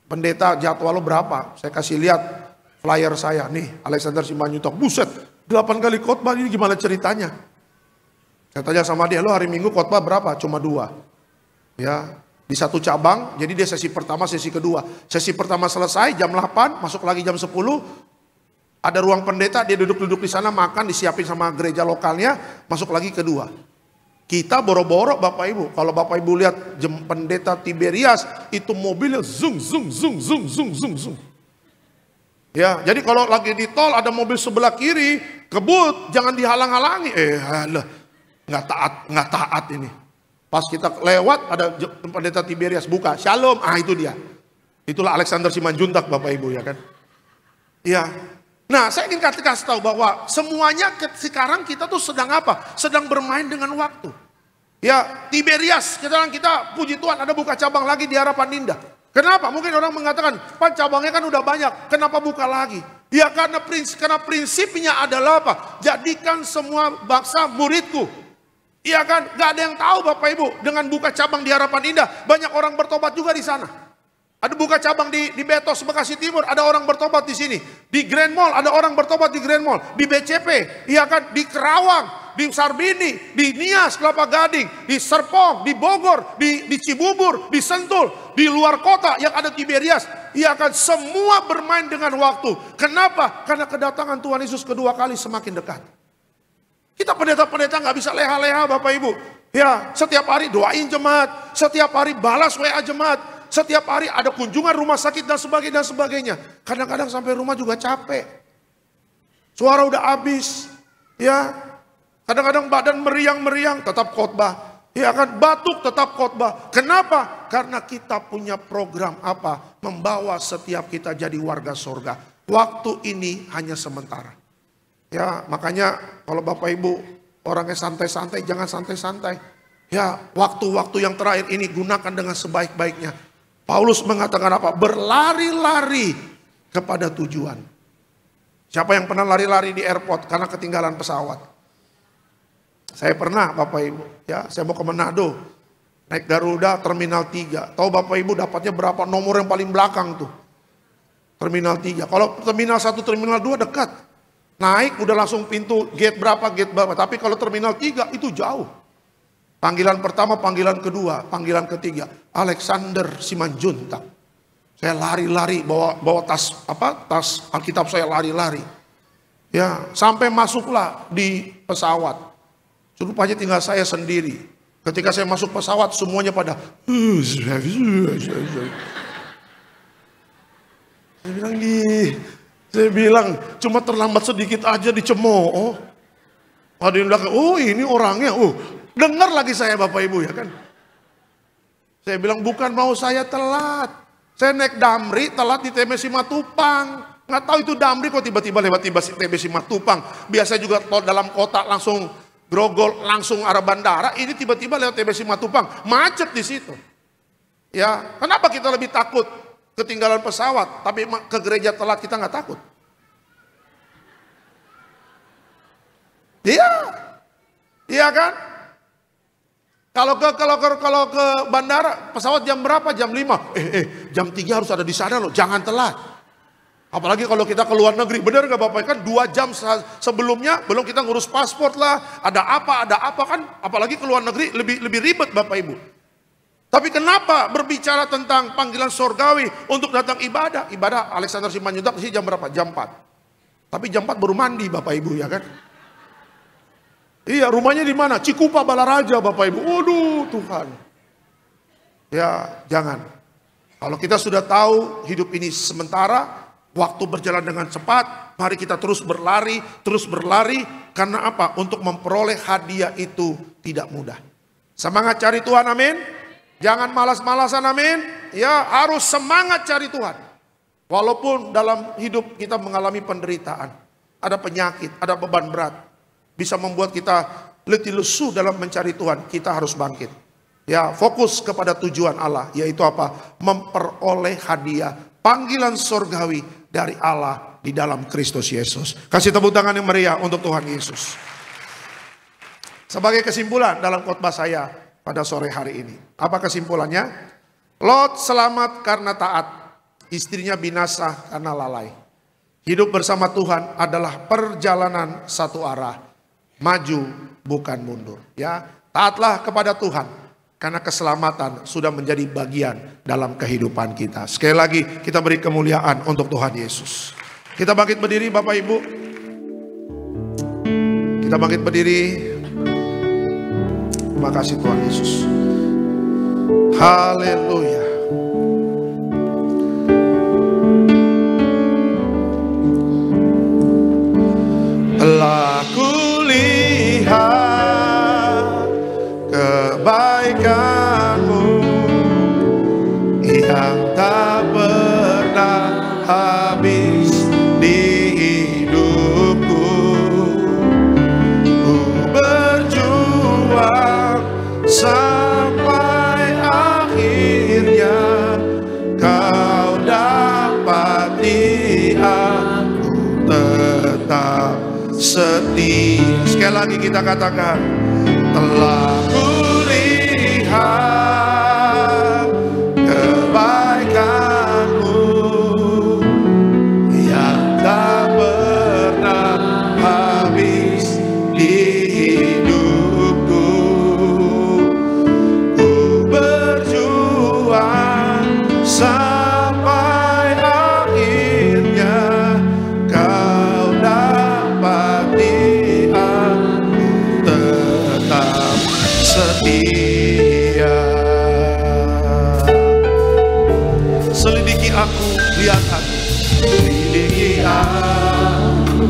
pendeta jadwal lo berapa? Saya kasih lihat flyer saya, nih Alexander Simanjuntak, buset, 8 kali khotbah, ini gimana ceritanya? Saya tanya sama dia, lo hari Minggu khotbah berapa? Cuma 2. Ya, di satu cabang, jadi dia sesi pertama, sesi kedua. Sesi pertama selesai jam 8, masuk lagi jam 10. Ada ruang pendeta, dia duduk-duduk di sana makan, disiapin sama gereja lokalnya, masuk lagi kedua. Kita boro-boro Bapak Ibu, kalau Bapak Ibu lihat pendeta Tiberias, itu mobilnya zung, zung, zung, zung, zung, zung, zung. Ya, jadi kalau lagi di tol ada mobil sebelah kiri, kebut, jangan dihalang-halangi. Nggak taat ini. Pas kita lewat ada pendeta Tiberias buka, shalom, itu dia. Itulah Alexander Simanjuntak Bapak Ibu ya kan. Ya. Nah, saya ingin kasih tahu bahwa semuanya sekarang kita tuh sedang sedang bermain dengan waktu. Ya, Tiberias, kita puji Tuhan ada buka cabang lagi di Harapan Indah. Kenapa? Mungkin orang mengatakan, Pak cabangnya kan udah banyak, kenapa buka lagi? Ya karena prinsipnya adalah jadikan semua bangsa muridku. Iya kan? Gak ada yang tahu Bapak Ibu, dengan buka cabang di Harapan Indah, banyak orang bertobat juga di sana. Ada buka cabang di Betos, Bekasi Timur, ada orang bertobat di sini. Di Grand Mall, ada orang bertobat di Grand Mall. Di BCP, iya kan? Di Kerawang, di Sarbini, di Nias, Kelapa Gading, di Serpong, di Bogor, di Cibubur, di Sentul, di luar kota yang ada Tiberias. Ia akan semua bermain dengan waktu. Kenapa? Karena kedatangan Tuhan Yesus kedua kali semakin dekat. Kita pendeta-pendeta nggak bisa leha-leha Bapak Ibu. Ya, setiap hari doain jemaat, setiap hari balas WA jemaat, setiap hari ada kunjungan rumah sakit dan sebagainya. Kadang-kadang sampai rumah juga capek. Suara udah habis. Ya, kadang-kadang badan meriang-meriang tetap khotbah. Ya kan, batuk tetap khotbah. Kenapa? Karena kita punya program apa? Membawa setiap kita jadi warga surga. Waktu ini hanya sementara. Ya, makanya kalau Bapak Ibu orangnya santai-santai, jangan santai-santai. Ya, waktu-waktu yang terakhir ini gunakan dengan sebaik-baiknya. Paulus mengatakan apa? Berlari-lari kepada tujuan. Siapa yang pernah lari-lari di airport karena ketinggalan pesawat? Saya pernah Bapak Ibu. Ya, saya mau ke Manado. Naik Garuda Terminal 3. Tahu Bapak Ibu dapatnya berapa nomor yang paling belakang tuh? Terminal 3. Kalau Terminal 1, Terminal 2 dekat. Naik udah langsung pintu gate berapa. Tapi kalau Terminal 3 itu jauh. Panggilan pertama, panggilan kedua, panggilan ketiga. Alexander Simanjuntak. Saya lari-lari bawa tas Alkitab saya lari-lari. Ya, sampai masuklah di pesawat. Rupanya tinggal saya sendiri. Ketika saya masuk pesawat semuanya pada Saya bilang cuma terlambat sedikit aja dicemooh. Ada yang bilang, oh ini orangnya. Dengar lagi saya Bapak Ibu ya kan. Saya bilang bukan mau saya telat. Saya naik Damri telat di TB Simatupang. Nggak tahu itu Damri kok tiba-tiba lewat TB Simatupang. Biasa juga dalam kota langsung Grogol langsung arah bandara. Ini tiba-tiba lewat TB Simatupang. Macet di situ. Ya, kenapa kita lebih takut ketinggalan pesawat, tapi ke gereja telat kita nggak takut? Iya, iya kan? Kalau ke bandara pesawat jam berapa? Jam 5. Jam 3 harus ada di sana loh. Jangan telat. Apalagi kalau kita ke luar negeri, benar nggak Bapak? Kan 2 jam sebelumnya belum kita ngurus paspor lah. Ada apa kan? Apalagi ke luar negeri lebih ribet Bapak Ibu. Tapi kenapa berbicara tentang panggilan surgawi untuk datang ibadah? Ibadah Alexander Simanjuntak sih jam berapa? Jam 4. Tapi jam 4 baru mandi Bapak Ibu ya kan? Iya, rumahnya di mana? Cikupa Balaraja Bapak Ibu. Waduh Tuhan. Ya, jangan. Kalau kita sudah tahu hidup ini sementara, waktu berjalan dengan cepat, mari kita terus berlari. Karena apa? Untuk memperoleh hadiah itu tidak mudah. Semangat cari Tuhan, amin. Jangan malas-malasan, amin. Ya, harus semangat cari Tuhan. Walaupun dalam hidup kita mengalami penderitaan, ada penyakit, ada beban berat, bisa membuat kita letih lesu dalam mencari Tuhan. Kita harus bangkit. Ya, fokus kepada tujuan Allah, yaitu apa? Memperoleh hadiah panggilan surgawi dari Allah di dalam Kristus Yesus. Kasih tepuk tangan yang meriah untuk Tuhan Yesus. Sebagai kesimpulan dalam khotbah saya pada sore hari ini, apa kesimpulannya? Lot selamat karena taat, istrinya binasa karena lalai. Hidup bersama Tuhan adalah perjalanan satu arah, maju bukan mundur. Ya, taatlah kepada Tuhan karena keselamatan sudah menjadi bagian dalam kehidupan kita. Sekali lagi kita beri kemuliaan untuk Tuhan Yesus. Kita bangkit berdiri Bapak Ibu. Kita bangkit berdiri. Terima kasih Tuhan Yesus. Haleluya. Telah kulihat kebaikan-Mu yang tak pernah habis di hidupku. Ku berjuang sampai akhirnya Kau dapati aku tetap setia. Sekali lagi kita katakan, telah kulihat kebaikan-Mu yang tak pernah habis di aku, lihat aku. Selidiki aku,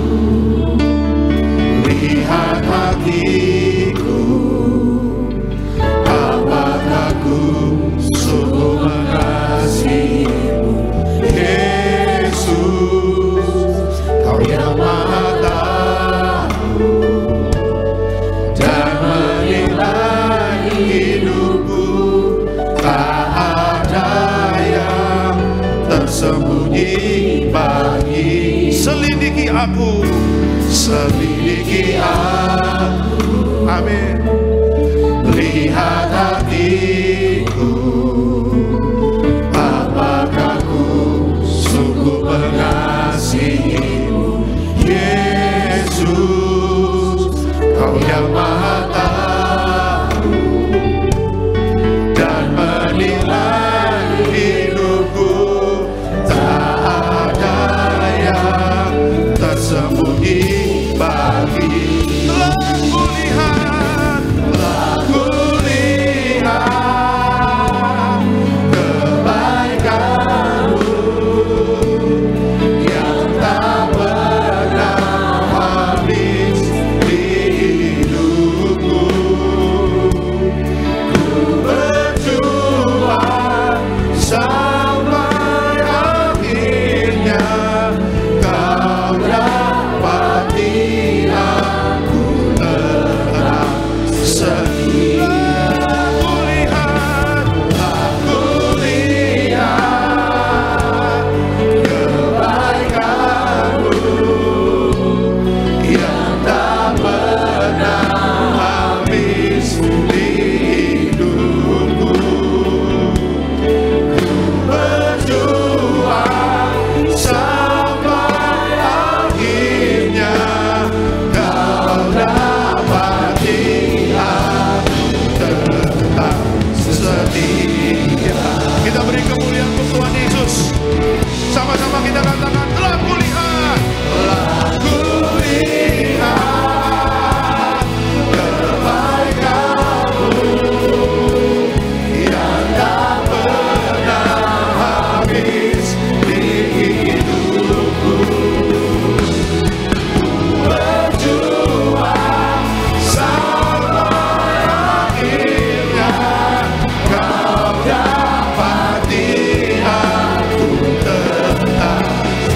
lihat hatiku. Apakah ku sungguh mengasihimu, Yesus? Kau yang Maha tahu dan menilai hidupku. Tak ada yang tersembunyi bagi. Selidiki aku, selidiki aku. Amin. Lihat hatiku, apakah ku sungguh mengasihimu, Yesus? Kau yang Maha tahu dan menilai hidupku. Tak ada yang tersembunyi bagi. Telah kulihat kebaikanmu yang tak pernah habis di hidupku. Ku berjuang sampai akhirnya kau dapati aku tetap setia. Aku lihat kebaikanmu yang tak pernah habis di hidupku. Berjuang sampai akhirnya kau dapati aku tetap setia. Kita beri kemuliaan untuk Tuhan Yesus. Sama-sama kita katakan, telah kulihat kebaikanmu yang tak pernah habis di hidupku. Berjuang sampai akhirnya kau dapati aku tetap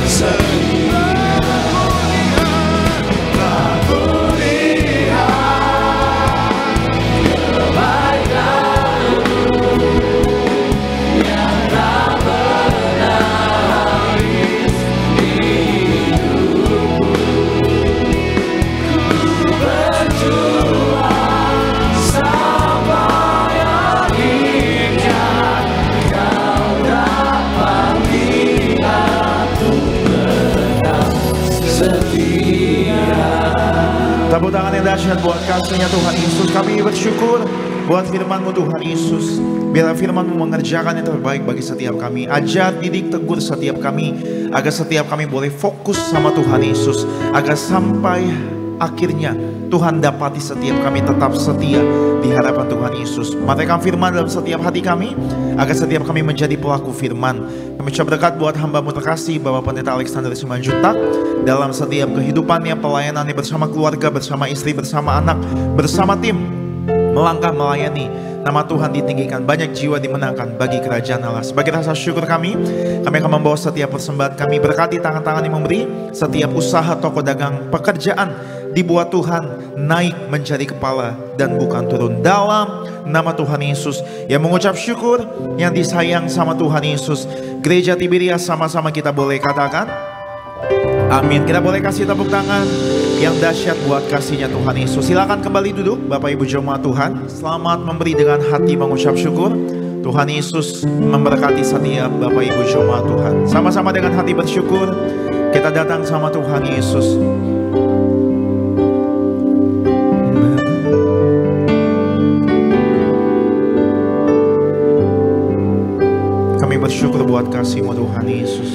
setia. Aku lihat kebaikanmu yang tak pernah habis di hidupku. Berjuang sampai akhirnya kau dapati aku tetap setia. Tepuk tangan yang dahsyat buat kasih-Nya Tuhan Yesus. Kami bersyukur buat firman-Mu Tuhan Yesus. Biarlah firman-Mu mengerjakan yang terbaik bagi setiap kami. Ajar, didik, tegur setiap kami, agar setiap kami boleh fokus sama Tuhan Yesus, agar sampai akhirnya Tuhan dapati setiap kami tetap setia di hadapan Tuhan Yesus. Matikan firman dalam setiap hati kami, agar setiap kami menjadi pelaku firman. Kami ucap berkat buat hamba-Mu terkasih Bapak Pendeta Alexander Simanjuntak dalam setiap kehidupannya, pelayanannya bersama keluarga, bersama istri, bersama anak, bersama tim, melangkah melayani. Nama Tuhan ditinggikan, banyak jiwa dimenangkan bagi kerajaan Allah. Sebagai rasa syukur kami akan membawa setiap persembahan kami. Berkati tangan-tangan yang memberi, setiap usaha, toko dagang, pekerjaan dibuat Tuhan naik menjadi kepala dan bukan turun. Dalam nama Tuhan Yesus, yang mengucap syukur, yang disayang sama Tuhan Yesus, Gereja Tiberias sama-sama kita boleh katakan amin. Kita boleh kasih tepuk tangan yang dahsyat buat kasih-Nya Tuhan Yesus. Silakan kembali duduk Bapak Ibu jemaat Tuhan. Selamat memberi dengan hati mengucap syukur. Tuhan Yesus memberkati setiap Bapak Ibu jemaat Tuhan. Sama-sama dengan hati bersyukur kita datang sama Tuhan Yesus. Kami bersyukur buat kasih-Mu Tuhan Yesus.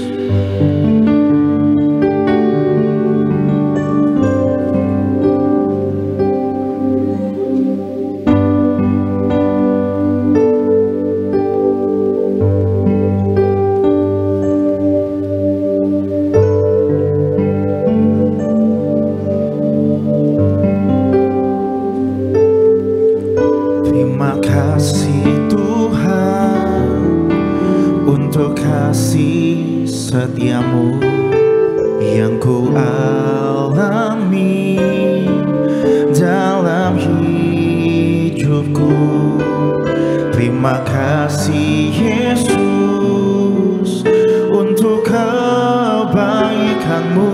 kasih setiamu yang ku alami dalam hidupku. Terima kasih Yesus untuk kebaikanmu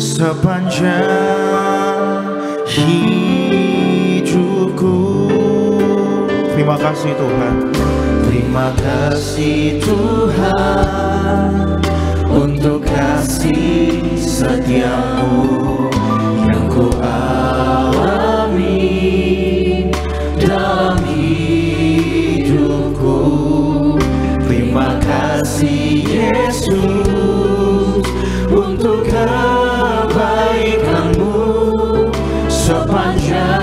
sepanjang hidupku. Terima kasih Tuhan. Terima kasih Tuhan untuk kasih setiamu yang ku alami dalam hidupku. Terima kasih Yesus untuk kebaikanmu sepanjang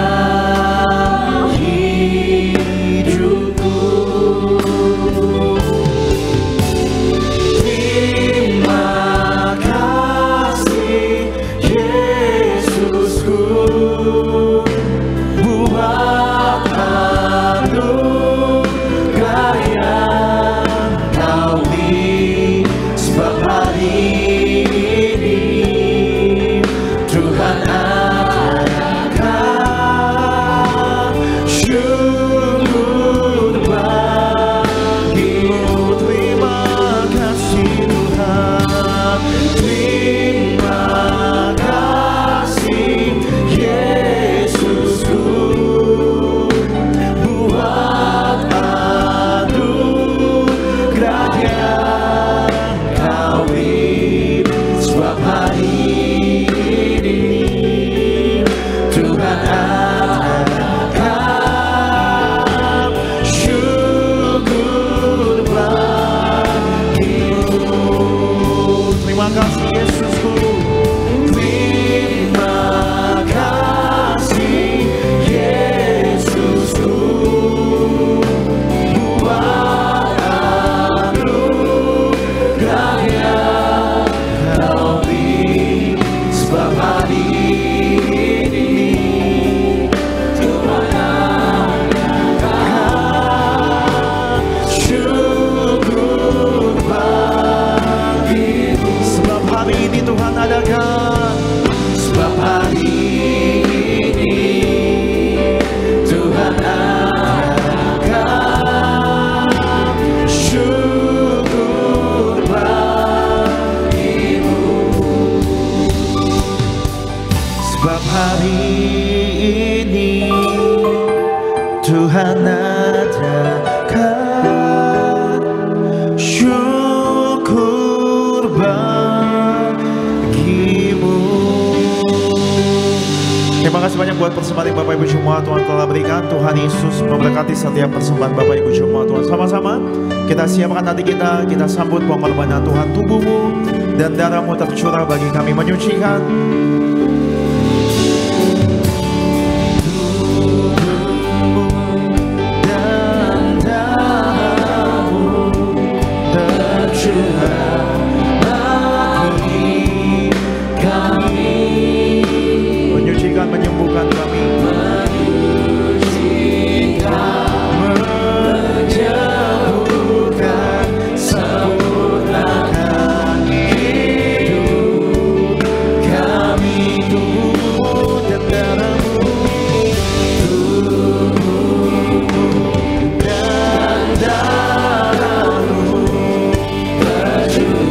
hidupku. Terima kasih Yesusku buat anugerah yang Kau beri, sebab hari ini Tuhan adakan syukur bagimu. Terima kasih Tuhan. Terima kasih Yesusku buat anugerah yang Kau beri, sebab hari ini Tuhan adakan syukur bagimu. Terima kasih Yesusku. Terima kasih Yesusku buat anugerah yang Kau beri, sebab hari ini Tuhan adakan syukur bagimu. Sebab hari ini Tuhan adakan, sebab hari ini Tuhan adakan syukur bagimu. Sebab hari ini Tuhan adakan syukur bagimu. Terima kasih banyak buat persembahan yang Bapak Ibu semua Tuhan telah berikan. Tuhan Yesus memberkati setiap persembahan Bapak Ibu semua Tuhan. Sama-sama kita siapkan hati kita, kita sambut pengorbanan Tuhan. Tubuhmu dan darahmu tercurah bagi kami menyucikan. Menyucikan, menyembuhkan kami. Menyembuhkan, sempurnakan hidup kami. Tubuhmu dan darahmu, tubuhmu dan darahmu tercurah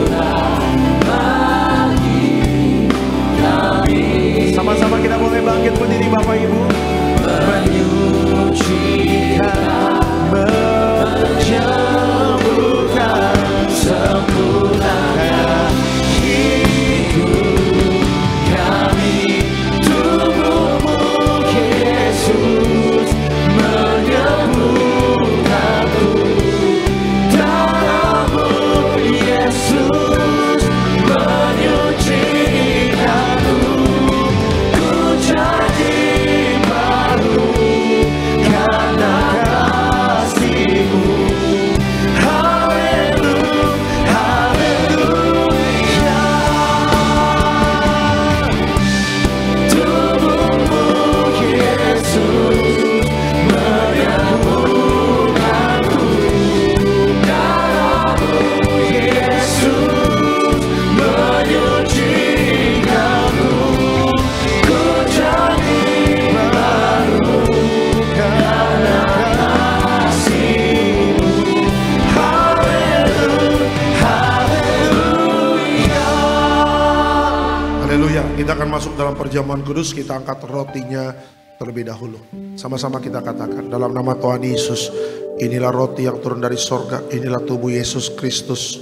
kita akan masuk dalam perjamuan kudus, kita angkat rotinya terlebih dahulu. Sama-sama kita katakan dalam nama Tuhan Yesus, inilah roti yang turun dari sorga, inilah tubuh Yesus Kristus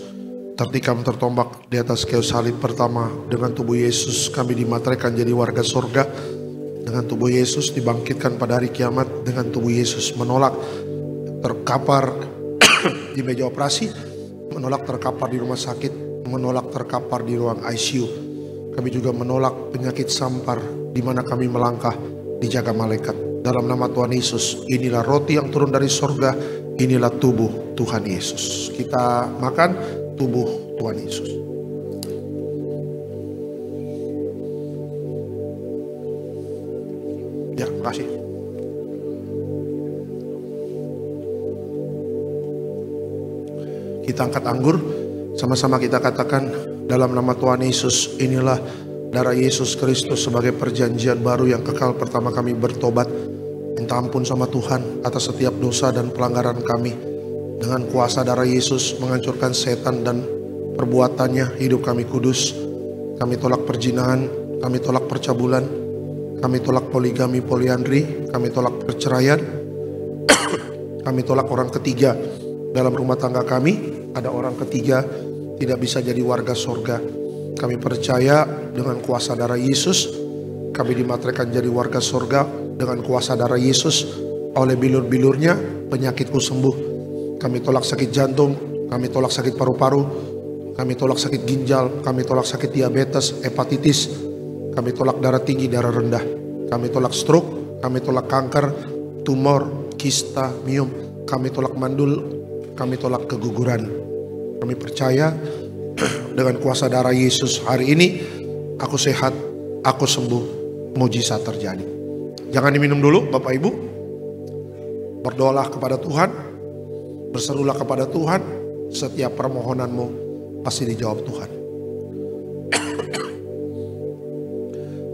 tertikam tertombak di atas kayu salib pertama. Dengan tubuh Yesus kami dimateraikan jadi warga sorga. Dengan tubuh Yesus dibangkitkan pada hari kiamat. Dengan tubuh Yesus menolak terkapar di meja operasi, menolak terkapar di rumah sakit, menolak terkapar di ruang ICU. Kami juga menolak penyakit sampar di mana kami melangkah dijaga malaikat. Dalam nama Tuhan Yesus, inilah roti yang turun dari sorga, inilah tubuh Tuhan Yesus. Kita makan tubuh Tuhan Yesus. Ya, makasih. Kita angkat anggur, sama-sama kita katakan dalam nama Tuhan Yesus, inilah darah Yesus Kristus sebagai perjanjian baru yang kekal. Pertama kami bertobat, minta ampun sama Tuhan atas setiap dosa dan pelanggaran kami. Dengan kuasa darah Yesus menghancurkan setan dan perbuatannya, hidup kami kudus. Kami tolak perzinahan, kami tolak percabulan, kami tolak poligami, poliandri, kami tolak perceraian, kami tolak orang ketiga. Dalam rumah tangga kami ada orang ketiga, tidak bisa jadi warga sorga. Kami percaya dengan kuasa darah Yesus, kami dimateraikan jadi warga sorga. Dengan kuasa darah Yesus, oleh bilur-bilurnya penyakitku sembuh. Kami tolak sakit jantung, kami tolak sakit paru-paru, kami tolak sakit ginjal, kami tolak sakit diabetes, hepatitis, kami tolak darah tinggi, darah rendah, kami tolak stroke, kami tolak kanker, tumor, kista, miom, kami tolak mandul, kami tolak keguguran. Kami percaya dengan kuasa darah Yesus hari ini aku sehat, aku sembuh, mujizat terjadi. Jangan diminum dulu Bapak Ibu. Berdoalah kepada Tuhan, berserulah kepada Tuhan, setiap permohonanmu pasti dijawab Tuhan.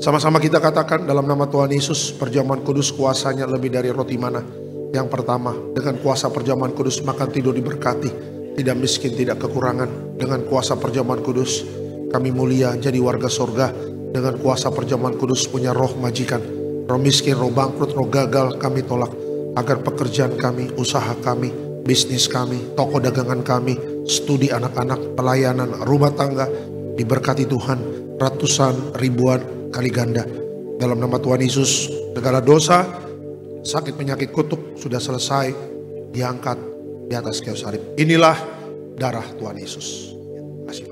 Sama-sama kita katakan dalam nama Tuhan Yesus, perjamuan kudus kuasanya lebih dari roti mana. Yang pertama, dengan kuasa perjamuan kudus makan tidur diberkati, tidak miskin, tidak kekurangan. Dengan kuasa perjamuan kudus kami mulia jadi warga sorga. Dengan kuasa perjamuan kudus punya roh majikan, roh miskin, roh bangkrut, roh gagal kami tolak. Agar pekerjaan kami, usaha kami, bisnis kami, toko dagangan kami, studi anak-anak, pelayanan, rumah tangga diberkati Tuhan ratusan ribuan kali ganda. Dalam nama Tuhan Yesus, segala dosa, sakit penyakit kutuk sudah selesai diangkat di atas kayu salib. Inilah darah Tuhan Yesus. Terima kasih.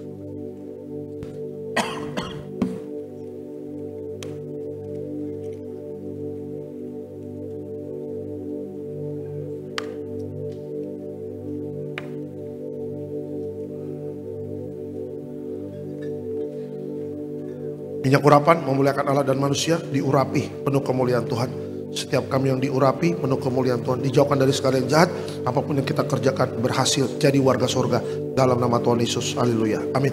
Minyak urapan memuliakan Allah dan manusia, diurapi penuh kemuliaan Tuhan. Setiap kami yang diurapi penuh kemuliaan Tuhan, dijauhkan dari segala yang jahat. Apapun yang kita kerjakan berhasil jadi warga surga dalam nama Tuhan Yesus. Haleluya, amin.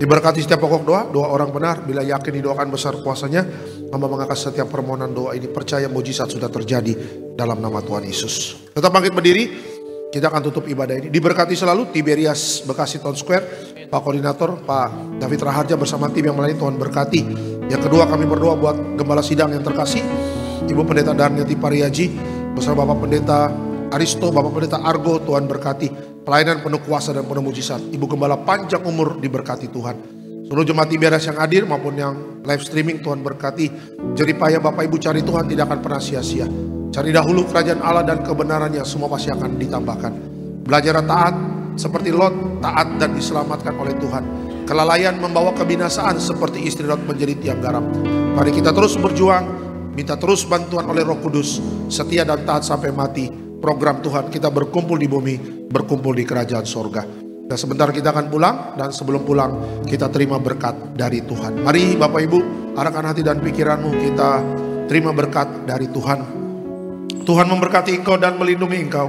Diberkati setiap pokok doa, doa orang benar. Bila yakin didoakan besar kuasanya, hamba mengangkat setiap permohonan doa ini, percaya mujizat sudah terjadi dalam nama Tuhan Yesus. Tetap bangkit berdiri, kita akan tutup ibadah ini. Diberkati selalu Tiberias Bekasi Town Square, Pak Koordinator, Pak David Raharja bersama tim yang melayani, Tuhan berkati. Yang kedua, kami berdoa buat Gembala Sidang yang terkasih, Ibu Pendeta Darniati Pariaji, bersama Bapak Pendeta Aristo, Bapak Pendeta Argo, Tuhan berkati. Pelayanan penuh kuasa dan penuh mujizat. Ibu Gembala panjang umur diberkati Tuhan. Seluruh jemaat Tiberias yang hadir maupun yang live streaming, Tuhan berkati. Jeripaya Bapak Ibu cari Tuhan tidak akan pernah sia-sia. Cari dahulu kerajaan Allah dan kebenarannya, semua pasti akan ditambahkan. Belajar taat seperti Lot, taat dan diselamatkan oleh Tuhan. Kelalaian membawa kebinasaan seperti istri Lot menjadi tiang garam. Mari kita terus berjuang, minta terus bantuan oleh Roh Kudus, setia dan taat sampai mati. Program Tuhan, kita berkumpul di bumi, berkumpul di kerajaan sorga. Dan sebentar kita akan pulang, dan sebelum pulang kita terima berkat dari Tuhan. Mari Bapak Ibu, arahkan hati dan pikiranmu, kita terima berkat dari Tuhan. Tuhan memberkati engkau dan melindungi engkau.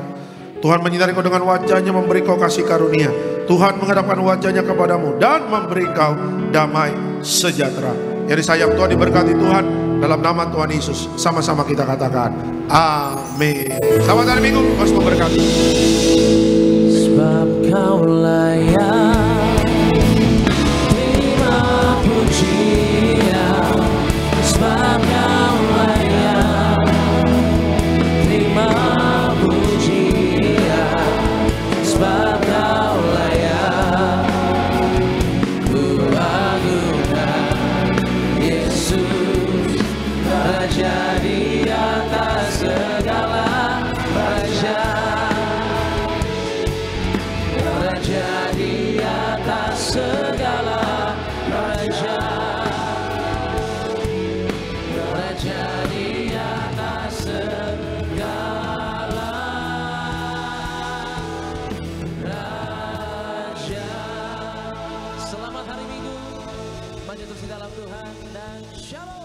Tuhan menyinari engkau dengan wajahnya, memberi engkau kasih karunia. Tuhan menghadapkan wajahnya kepadamu dan memberi engkau damai sejahtera. Jadi sayang Tuhan, diberkati Tuhan dalam nama Tuhan Yesus. Sama-sama kita katakan amin. Selamat hari Minggu, Tuhan memberkati. Sebab kau layak terima pujian. atas segala raja, raja di atas segala raja. Selamat hari Minggu, maju terus di dalam Tuhan dan shalom.